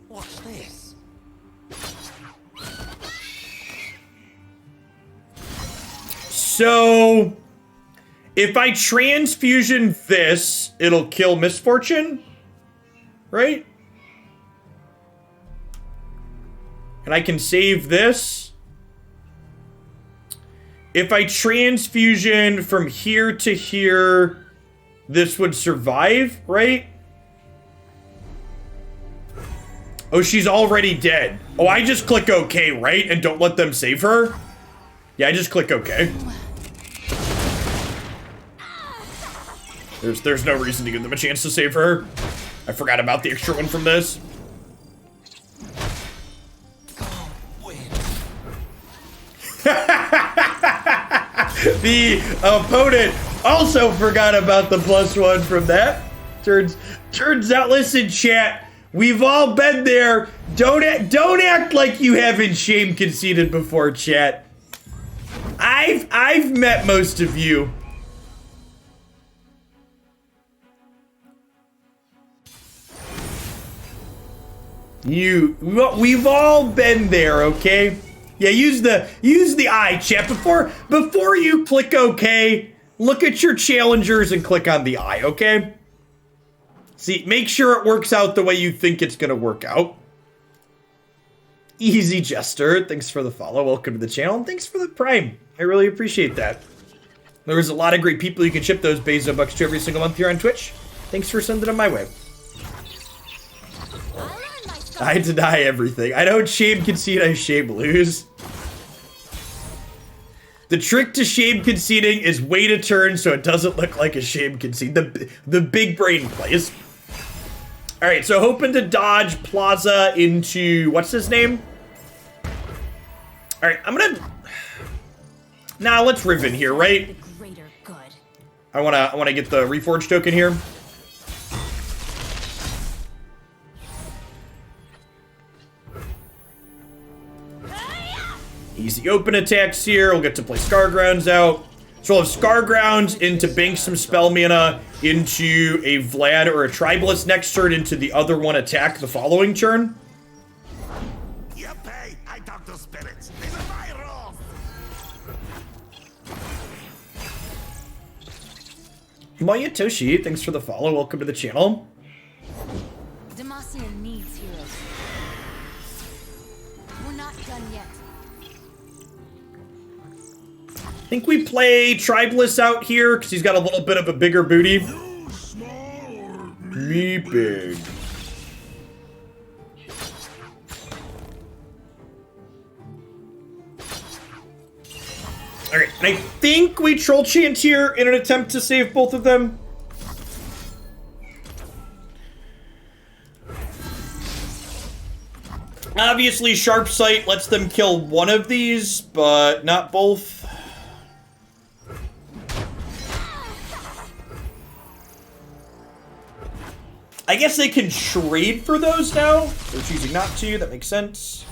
What's this? So, if I transfusion this, it'll kill Misfortune, right? And I can save this. If I transfusion from here to here, this would survive, right? Oh, she's already dead. Oh, I just click OK, right? And don't let them save her? Yeah, I just click OK. There's no reason to give them a chance to save her. I forgot about the extra one from this. The opponent also forgot about the +1 from that. Turns out, listen, chat, we've all been there. Don't act like you haven't shame conceded before, chat. I've met most of you. We've all been there, okay? Yeah, use the eye, chat. Before you click OK, look at your challengers and click on the eye, okay? See, make sure it works out the way you think it's gonna work out. Easy Jester, thanks for the follow. Welcome to the channel, and thanks for the Prime. I really appreciate that. There's a lot of great people you can ship those Bezo bucks to every single month here on Twitch. Thanks for sending them my way. I deny everything. I don't shame concede, I shame lose. The trick to shame conceding is wait a turn so it doesn't look like a shame concede. The big brain plays. Alright, so hoping to dodge Plaza into... what's his name? Alright, I'm gonna... Nah, let's Riven here, right? I wanna get the Reforge token here. Easy open attacks here. We'll get to play Scargrounds out. So we'll have Scargrounds into bank some spell mana into a Vlad or a Tribalist next turn into the other one attack the following turn. You pay. I talk to spirits. These are my rules. Mayatoshi, thanks for the follow. Welcome to the channel. Demacian needs heroes. We're not done yet. I think we play Tribalist out here because he's got a little bit of a bigger booty. Me big. Alright, and I think we Troll Chant here in an attempt to save both of them. Obviously, Sharp Sight lets them kill one of these, but not both. I guess they can trade for those now. They're choosing not to. That makes sense.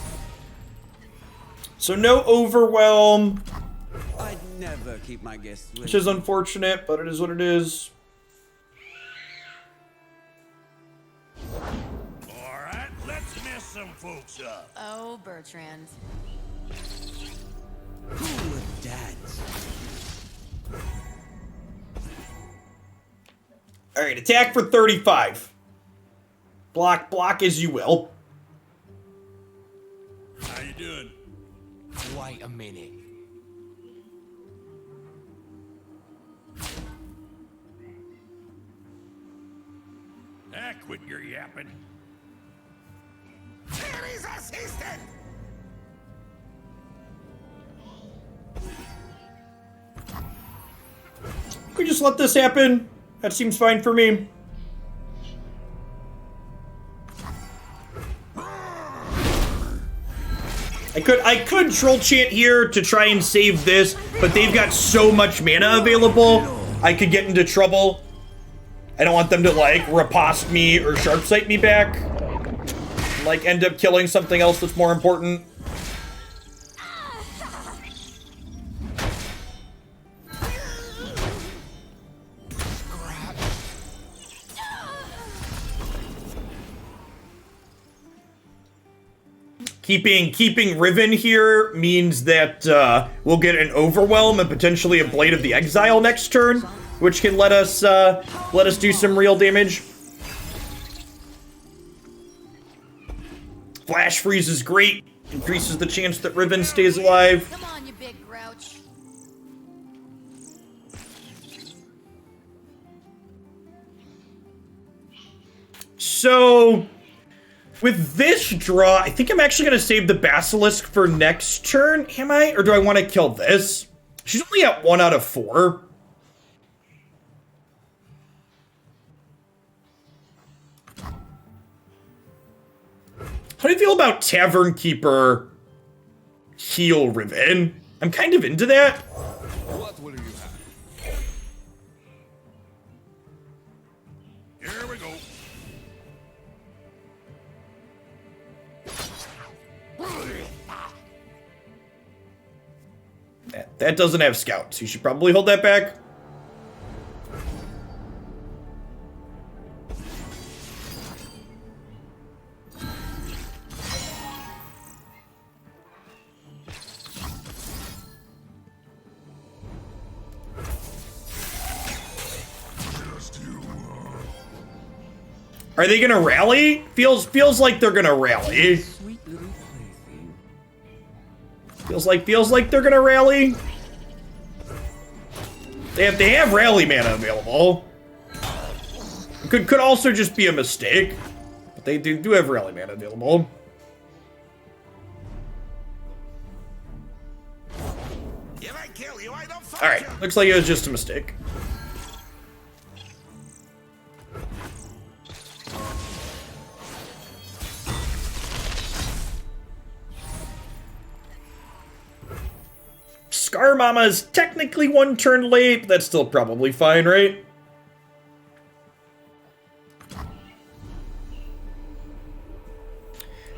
So no Overwhelm. I'd never keep my guests waiting. Which is unfortunate, but it is what it is. Alright, let's mess some folks up. Oh, Bertrand. Who would dance? Alright, attack for 35. Block as you will. How you doing? Wait a minute. Quit your yapping. Terry's assistant! Could we just let this happen? That seems fine for me. I could Troll Chant here to try and save this, but they've got so much mana available, I could get into trouble. I don't want them to, like, riposte me or Sharp Sight me back. Like, end up killing something else that's more important. Keeping Riven here means that we'll get an Overwhelm and potentially a Blade of the Exile next turn, which can let us do some real damage. Flash Freeze is great. Increases the chance that Riven stays alive. Come on, you big grouch. So, with this draw, I think I'm actually going to save the Basilisk for next turn. Am I? Or do I want to kill this? She's only at 1 out of 4. How do you feel about Tavern Keeper heal Riven? I'm kind of into that. What will you have? Here we go. That doesn't have scouts. You should probably hold that back. Are they gonna rally? Feels like they're gonna rally. Sweet little plaything. Feels like they're gonna rally. They have rally mana available. Could also just be a mistake. But they do have rally mana available. If I kill you, I don't fight Alright, you. looks like it was just a mistake. Scar Mama's technically one turn late, but that's still probably fine, right?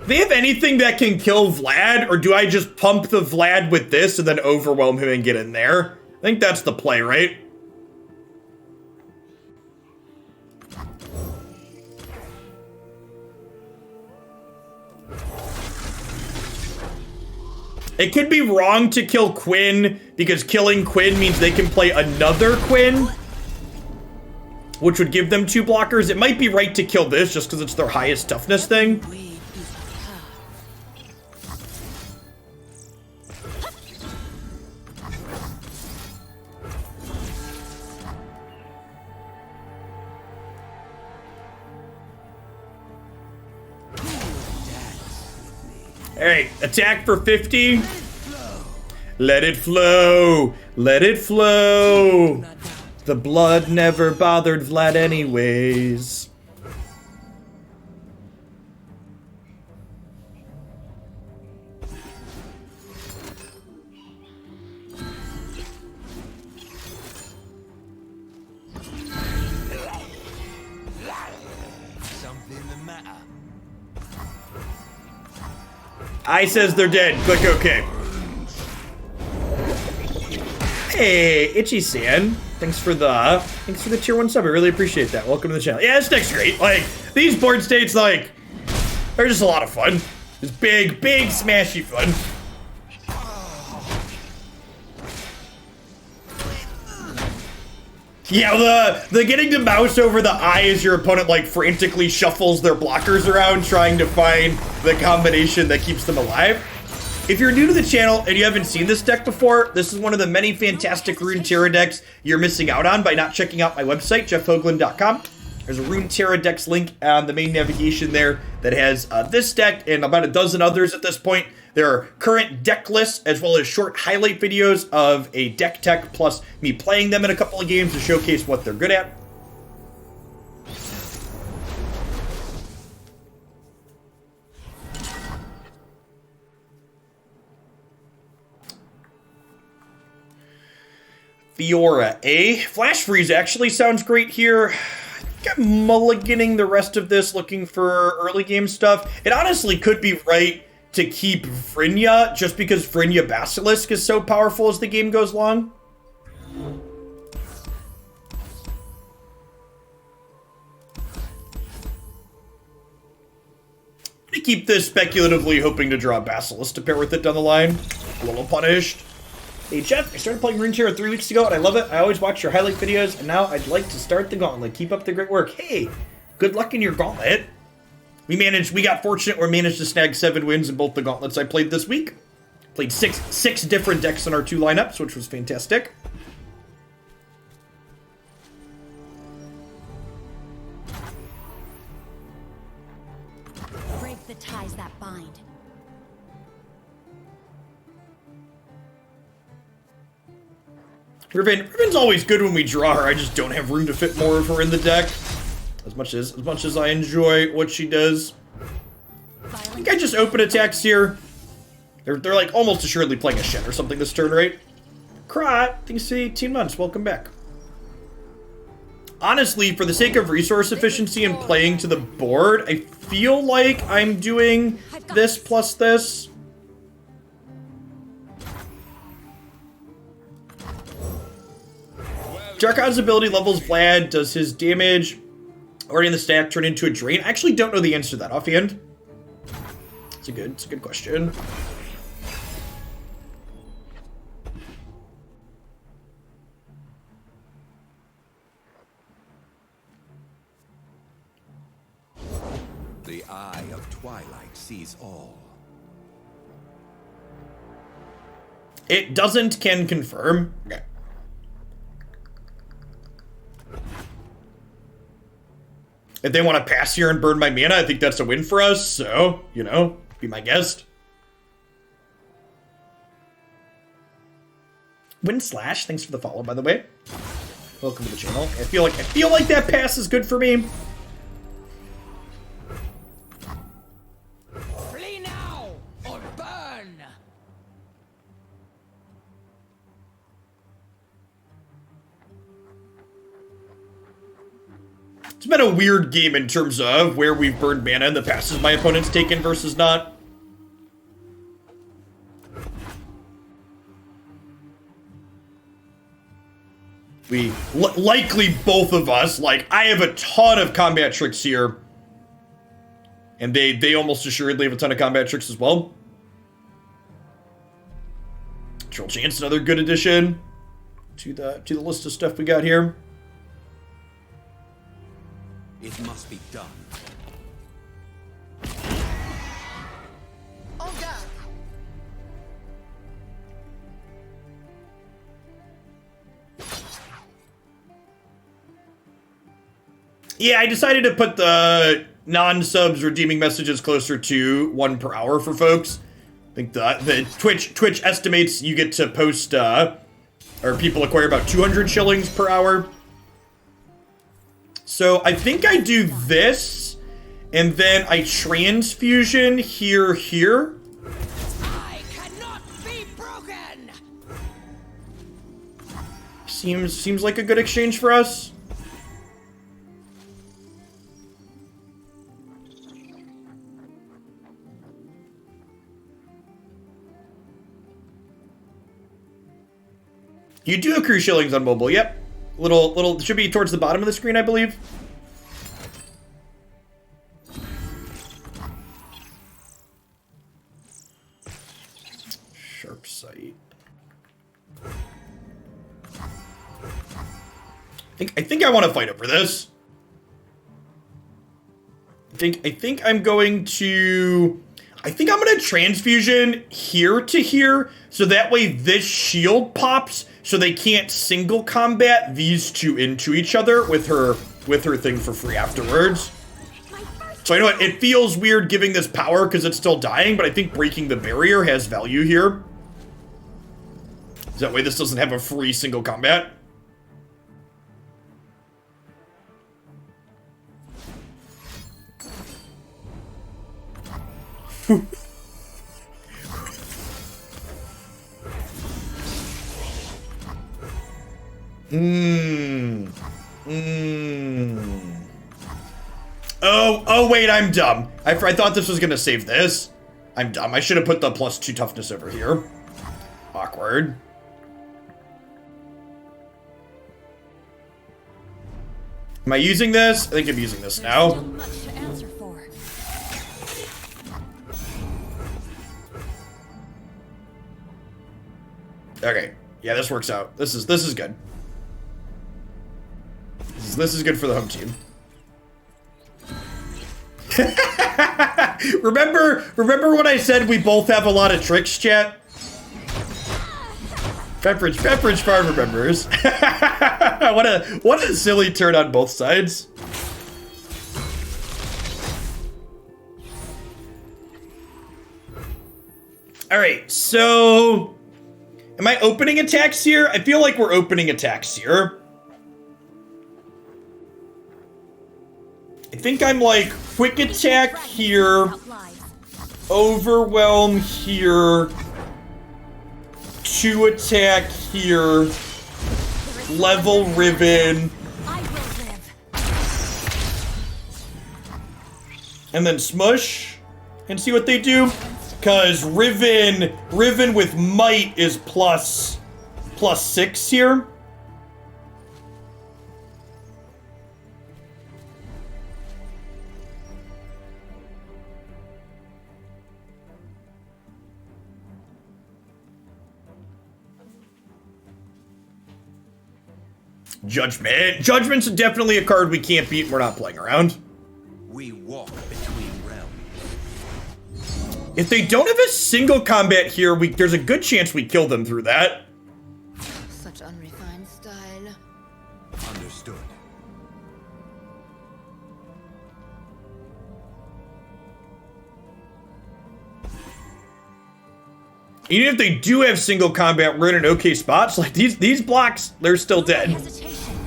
Do they have anything that can kill Vlad, or do I just pump the Vlad with this and then overwhelm him and get in there? I think that's the play, right? It could be wrong to kill Quinn, because killing Quinn means they can play another Quinn, which would give them 2 blockers. It might be right to kill this, just because it's their highest toughness thing. Alright, attack for 50. Let it flow. Let it flow. The blood never bothered Vlad anyways. Something the matter? I says they're dead. Click OK. Hey, Itchy San. Thanks for the tier 1 sub. I really appreciate that. Welcome to the channel. Yeah, this deck's great. Like, these board states, like, they're just a lot of fun. Just big, smashy fun. Yeah, the getting to mouse over the eye as your opponent, like, frantically shuffles their blockers around trying to find the combination that keeps them alive. If you're new to the channel and you haven't seen this deck before, this is one of the many fantastic Runeterra decks you're missing out on by not checking out my website, jeffhoagland.com. There's a Runeterra decks link on the main navigation there that has this deck and about a dozen others at this point. There are current deck lists as well as short highlight videos of a deck tech plus me playing them in a couple of games to showcase what they're good at. Fiora, Flash Freeze actually sounds great here. I think I'm mulliganing the rest of this, looking for early game stuff. It honestly could be right to keep Vrynja, just because Vrynja Basilisk is so powerful as the game goes along. I'm gonna keep this speculatively, hoping to draw Basilisk to pair with it down the line. A little punished. Hey Jeff, I started playing Runeterra 3 weeks ago and I love it. I always watch your highlight videos and now I'd like to start the gauntlet. Keep up the great work. Hey, good luck in your gauntlet. We got fortunate, we managed to snag 7 wins in both the gauntlets I played this week. Played six different decks in our 2 lineups, which was fantastic. Break the ties that bind. Riven's always good when we draw her. I just don't have room to fit more of her in the deck. As much as I enjoy what she does. I think I just open attacks here. They're like almost assuredly playing a Shen or something this turn, right? Cry, thanks to 18 months. Welcome back. Honestly, for the sake of resource efficiency and playing to the board, I feel like I'm doing this plus this. Jarkon's ability levels Vlad. Does his damage already in the stack turn into a drain? I actually don't know the answer to that offhand. It's a good question. The eye of twilight sees all. It doesn't, can confirm. Okay. If they want to pass here and burn my mana, I think that's a win for us. So, you know, be my guest. Win Slash, thanks for the follow, by the way. Welcome to the channel. I feel like that pass is good for me. Flee now or burn! It's been a weird game in terms of where we've burned mana and the passes my opponent's taken versus not. We, likely both of us, like, I have a ton of combat tricks here. And they almost assuredly have a ton of combat tricks as well. Troll Chance, another good addition to the list of stuff we got here. It must be done. Oh God! Yeah, I decided to put the non-subs redeeming messages closer to 1 per hour for folks. I think the Twitch estimates you get to post, or people acquire about 200 shillings per hour. So I think I do this, and then I transfusion here. I cannot be broken! Seems like a good exchange for us. You do accrue shillings on mobile, yep. Little, should be towards the bottom of the screen, I believe. Sharp sight. I think I want to fight over this. I think I'm going to... I think I'm going to transfusion here to here, so that way this shield pops, so they can't single combat these two into each other with her thing for free afterwards. So I know it feels weird giving this power because it's still dying, but I think breaking the barrier has value here. That way this doesn't have a free single combat. Oh wait, I'm dumb. I thought this was gonna save this. I'm dumb. I should have put the +2 toughness over here. Awkward. Am I using this? I think I'm using this now. Still much to answer for. Okay. Yeah, this works out. This is good. This is good for the home team. remember when I said we both have a lot of tricks, chat? Pepperidge Farm remembers. what a silly turn on both sides. All right, so am I opening attacks here? I feel like we're opening attacks here. I think I'm like quick attack here, overwhelm here, 2 attack here, level Riven, I will live. and then smush and see what they do. Cause Riven with might is +6 here. Judgment. Judgment's definitely a card we can't beat. We're not playing around. We walk between realms. If they don't have a single combat here, there's a good chance we kill them through that. Such unrefined style. Understood. Even if they do have single combat, we're in an okay spot. So like these blocks, they're still dead. Hesitation.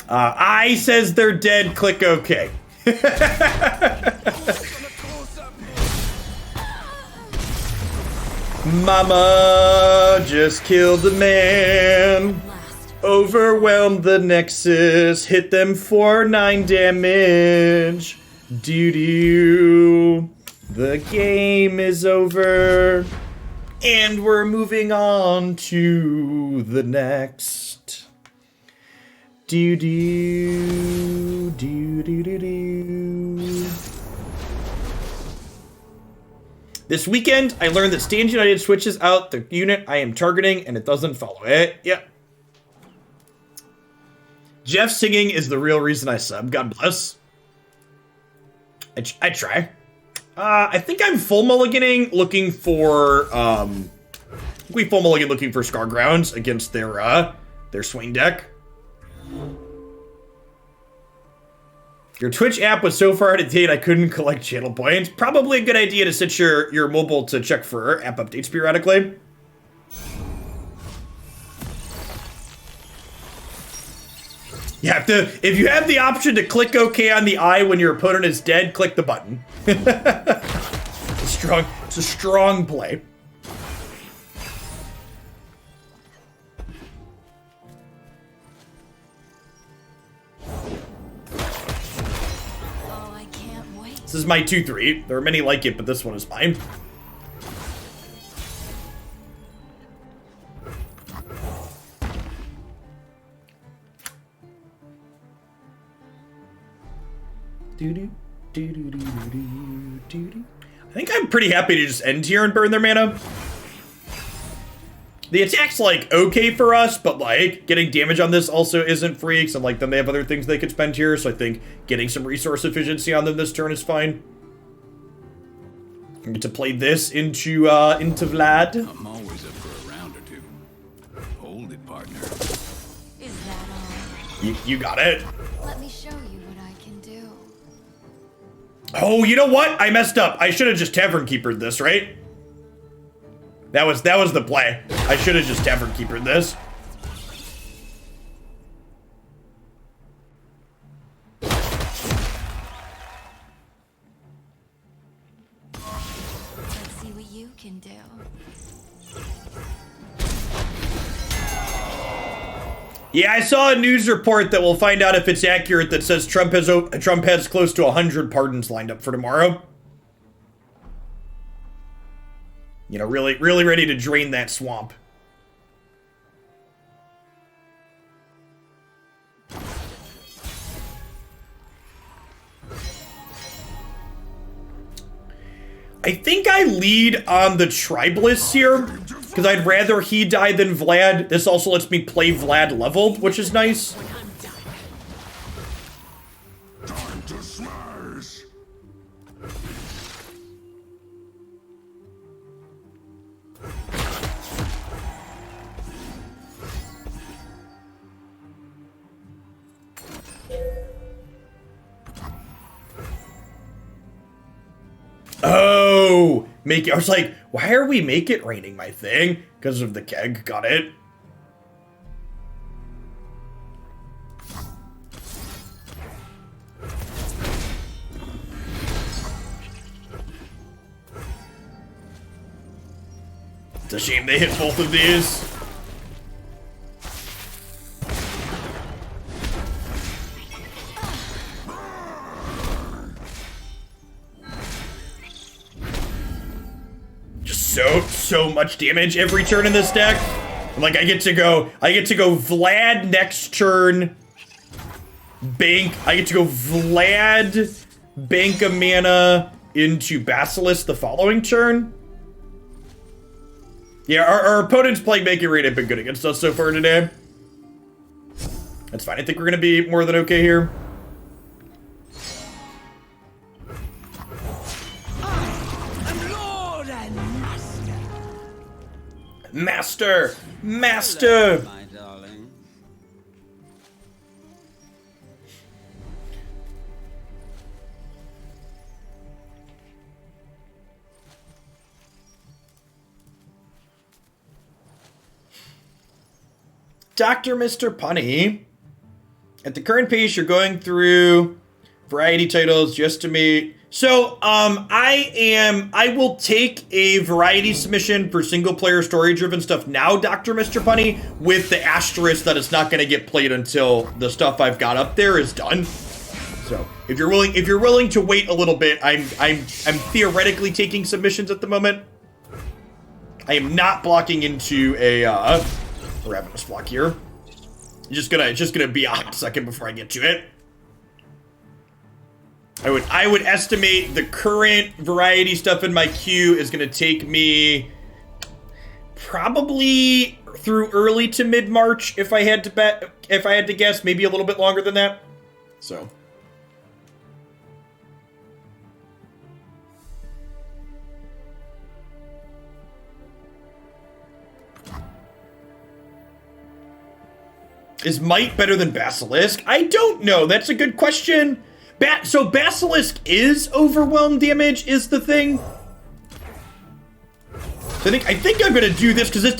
I says they're dead. Click OK. Mama just killed a man. Last. Overwhelmed the Nexus. Hit them for 9 damage. Doo-doo. The game is over. And we're moving on to the next. Do-do. Do-do-do-do. This weekend, I learned that Stand United switches out the unit I am targeting, and it doesn't follow it. Yep. Jeff singing is the real reason I sub. God bless. I try. I think I'm full mulliganing, looking for, we full mulligan looking for Scargrounds against their Swain deck. Your Twitch app was so far out of date I couldn't collect channel points. Probably a good idea to set your mobile to check for app updates periodically. Yeah, if you have the option to click OK on the eye when your opponent is dead, click the button. It's a strong play. Oh, I can't wait. This is my 2-3. There are many like it, but this one is mine. I think I'm pretty happy to just end here and burn their mana. The attack's, like, okay for us, but, like, getting damage on this also isn't free, because, like, then they have other things they could spend here, so I think getting some resource efficiency on them this turn is fine. I get to play this into Vlad. I'm always up for a round or two. Hold it, partner. Is that all? You got it. Let me show you what I can do. Oh, you know what? I messed up. I should have just Tavern Keepered this, right? That was the play. I should have just Tavern Keepered this. Let's see what you can do. Yeah, I saw a news report that we'll find out if it's accurate that says Trump has close to 100 pardons lined up for tomorrow. You know, really ready to drain that swamp. I think I lead on the Tribalists here, because I'd rather he die than Vlad. This also lets me play Vlad leveled, which is nice. Time to smash. Oh, I was like, why are we make it raining my thing? Because of the keg, got it. It's a shame they hit both of these. So much damage every turn in this deck. Like I get to go Vlad next turn. Bank. I get to go Vlad, bank a mana into Basilisk the following turn. Yeah, our opponent's playing Make It Rain have been good against us so far today. That's fine. I think we're gonna be more than okay here. I'm Master! Master! My darling. Dr. Mr. Punny. At the current pace, you're going through variety titles just to meet. So, I will take a variety submission for single player story driven stuff now, Dr. Mr. Punny, with the asterisk that it's not going to get played until the stuff I've got up there is done. So, if you're willing to wait a little bit, I'm theoretically taking submissions at the moment. I am not blocking into a ravenous block here. It's just gonna be a hot second before I get to it. I would estimate the current variety stuff in my queue is gonna take me probably through early to mid-March if I had to guess, maybe a little bit longer than that. So is Might better than Basilisk? I don't know. That's a good question. So Basilisk is overwhelm damage is the thing. So I think I'm gonna do this because it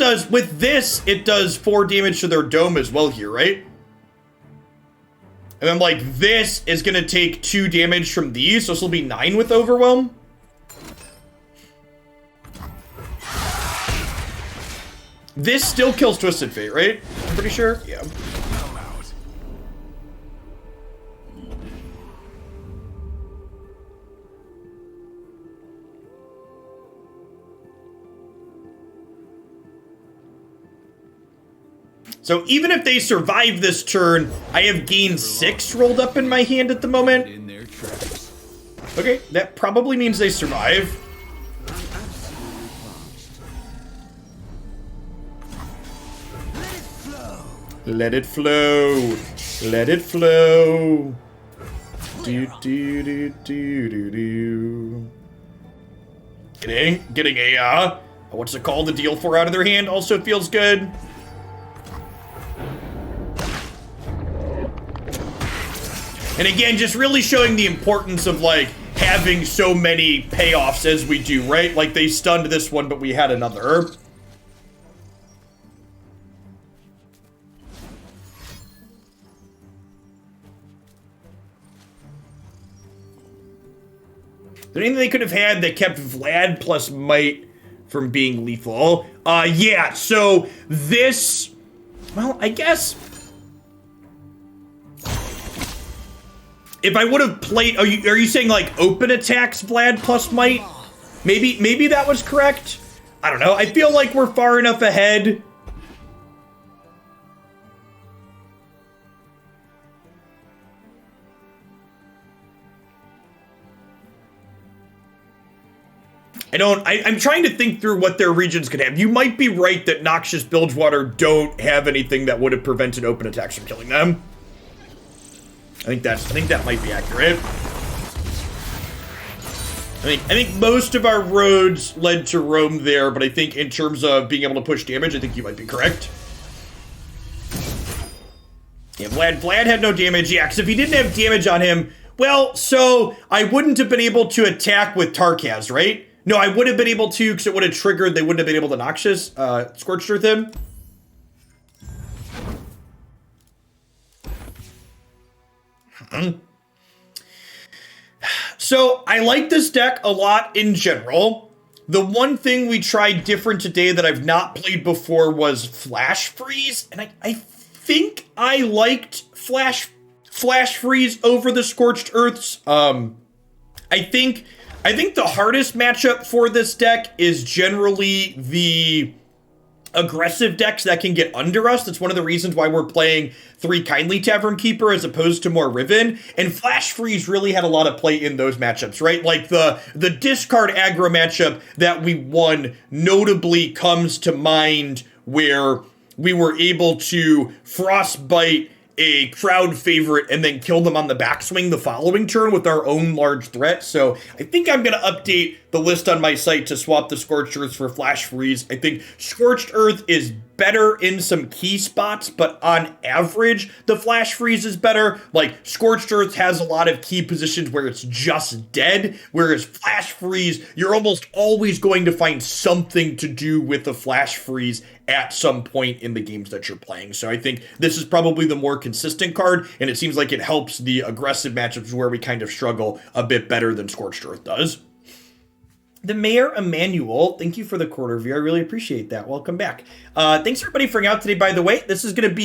does 4 damage to their dome as well here, right? And then like this is gonna take 2 damage from these, so this will be 9 with overwhelm. This still kills Twisted Fate, right? I'm pretty sure. Yeah. So even if they survive this turn, I have gained 6 rolled up in my hand at the moment. In their tracks. Okay, that probably means they survive. Let it flow. Let it flow. Do do do do do do. Getting a what's it called? The deal 4 out of their hand also feels good. And again, just really showing the importance of like having so many payoffs as we do, right? Like they stunned this one, but we had another. Is there anything they could have had that kept Vlad plus Might from being lethal? Yeah, so this, well, I guess if I would have played, are you saying like open attacks Vlad plus Might? Maybe that was correct. I don't know. I feel like we're far enough ahead. I'm trying to think through what their regions could have. You might be right that Noxious Bilgewater don't have anything that would have prevented open attacks from killing them. I think that might be accurate. I think most of our roads led to Rome there, but I think in terms of being able to push damage, I think you might be correct. Yeah, Vlad had no damage. Yeah, because if he didn't have damage on him, well, so I wouldn't have been able to attack with Tarkaz, right? No, I would have been able to because it would have triggered. They wouldn't have been able to Noxious Scorched Earth him. So I like this deck a lot in general. The one thing we tried different today that I've not played before was Flash Freeze, and I think I liked Flash Freeze over the Scorched Earths. I think the hardest matchup for this deck is generally the aggressive decks that can get under us. That's one of the reasons why we're playing 3 Kindly Tavern Keeper as opposed to more Riven. And Flash Freeze really had a lot of play in those matchups, right? Like the discard aggro matchup that we won notably comes to mind where we were able to Frostbite a crowd favorite and then kill them on the backswing the following turn with our own large threat. So I think I'm going to update the list on my site to swap the Scorched Earth for Flash Freeze. I think Scorched Earth is better in some key spots, but on average, the Flash Freeze is better. Like, Scorched Earth has a lot of key positions where it's just dead, whereas Flash Freeze, you're almost always going to find something to do with the Flash Freeze at some point in the games that you're playing. So I think this is probably the more consistent card, and it seems like it helps the aggressive matchups where we kind of struggle a bit better than Scorched Earth does. The Mayor Emmanuel, thank you for the quarter view. I really appreciate that. Welcome back. Thanks everybody for hanging out today, by the way. This is going to be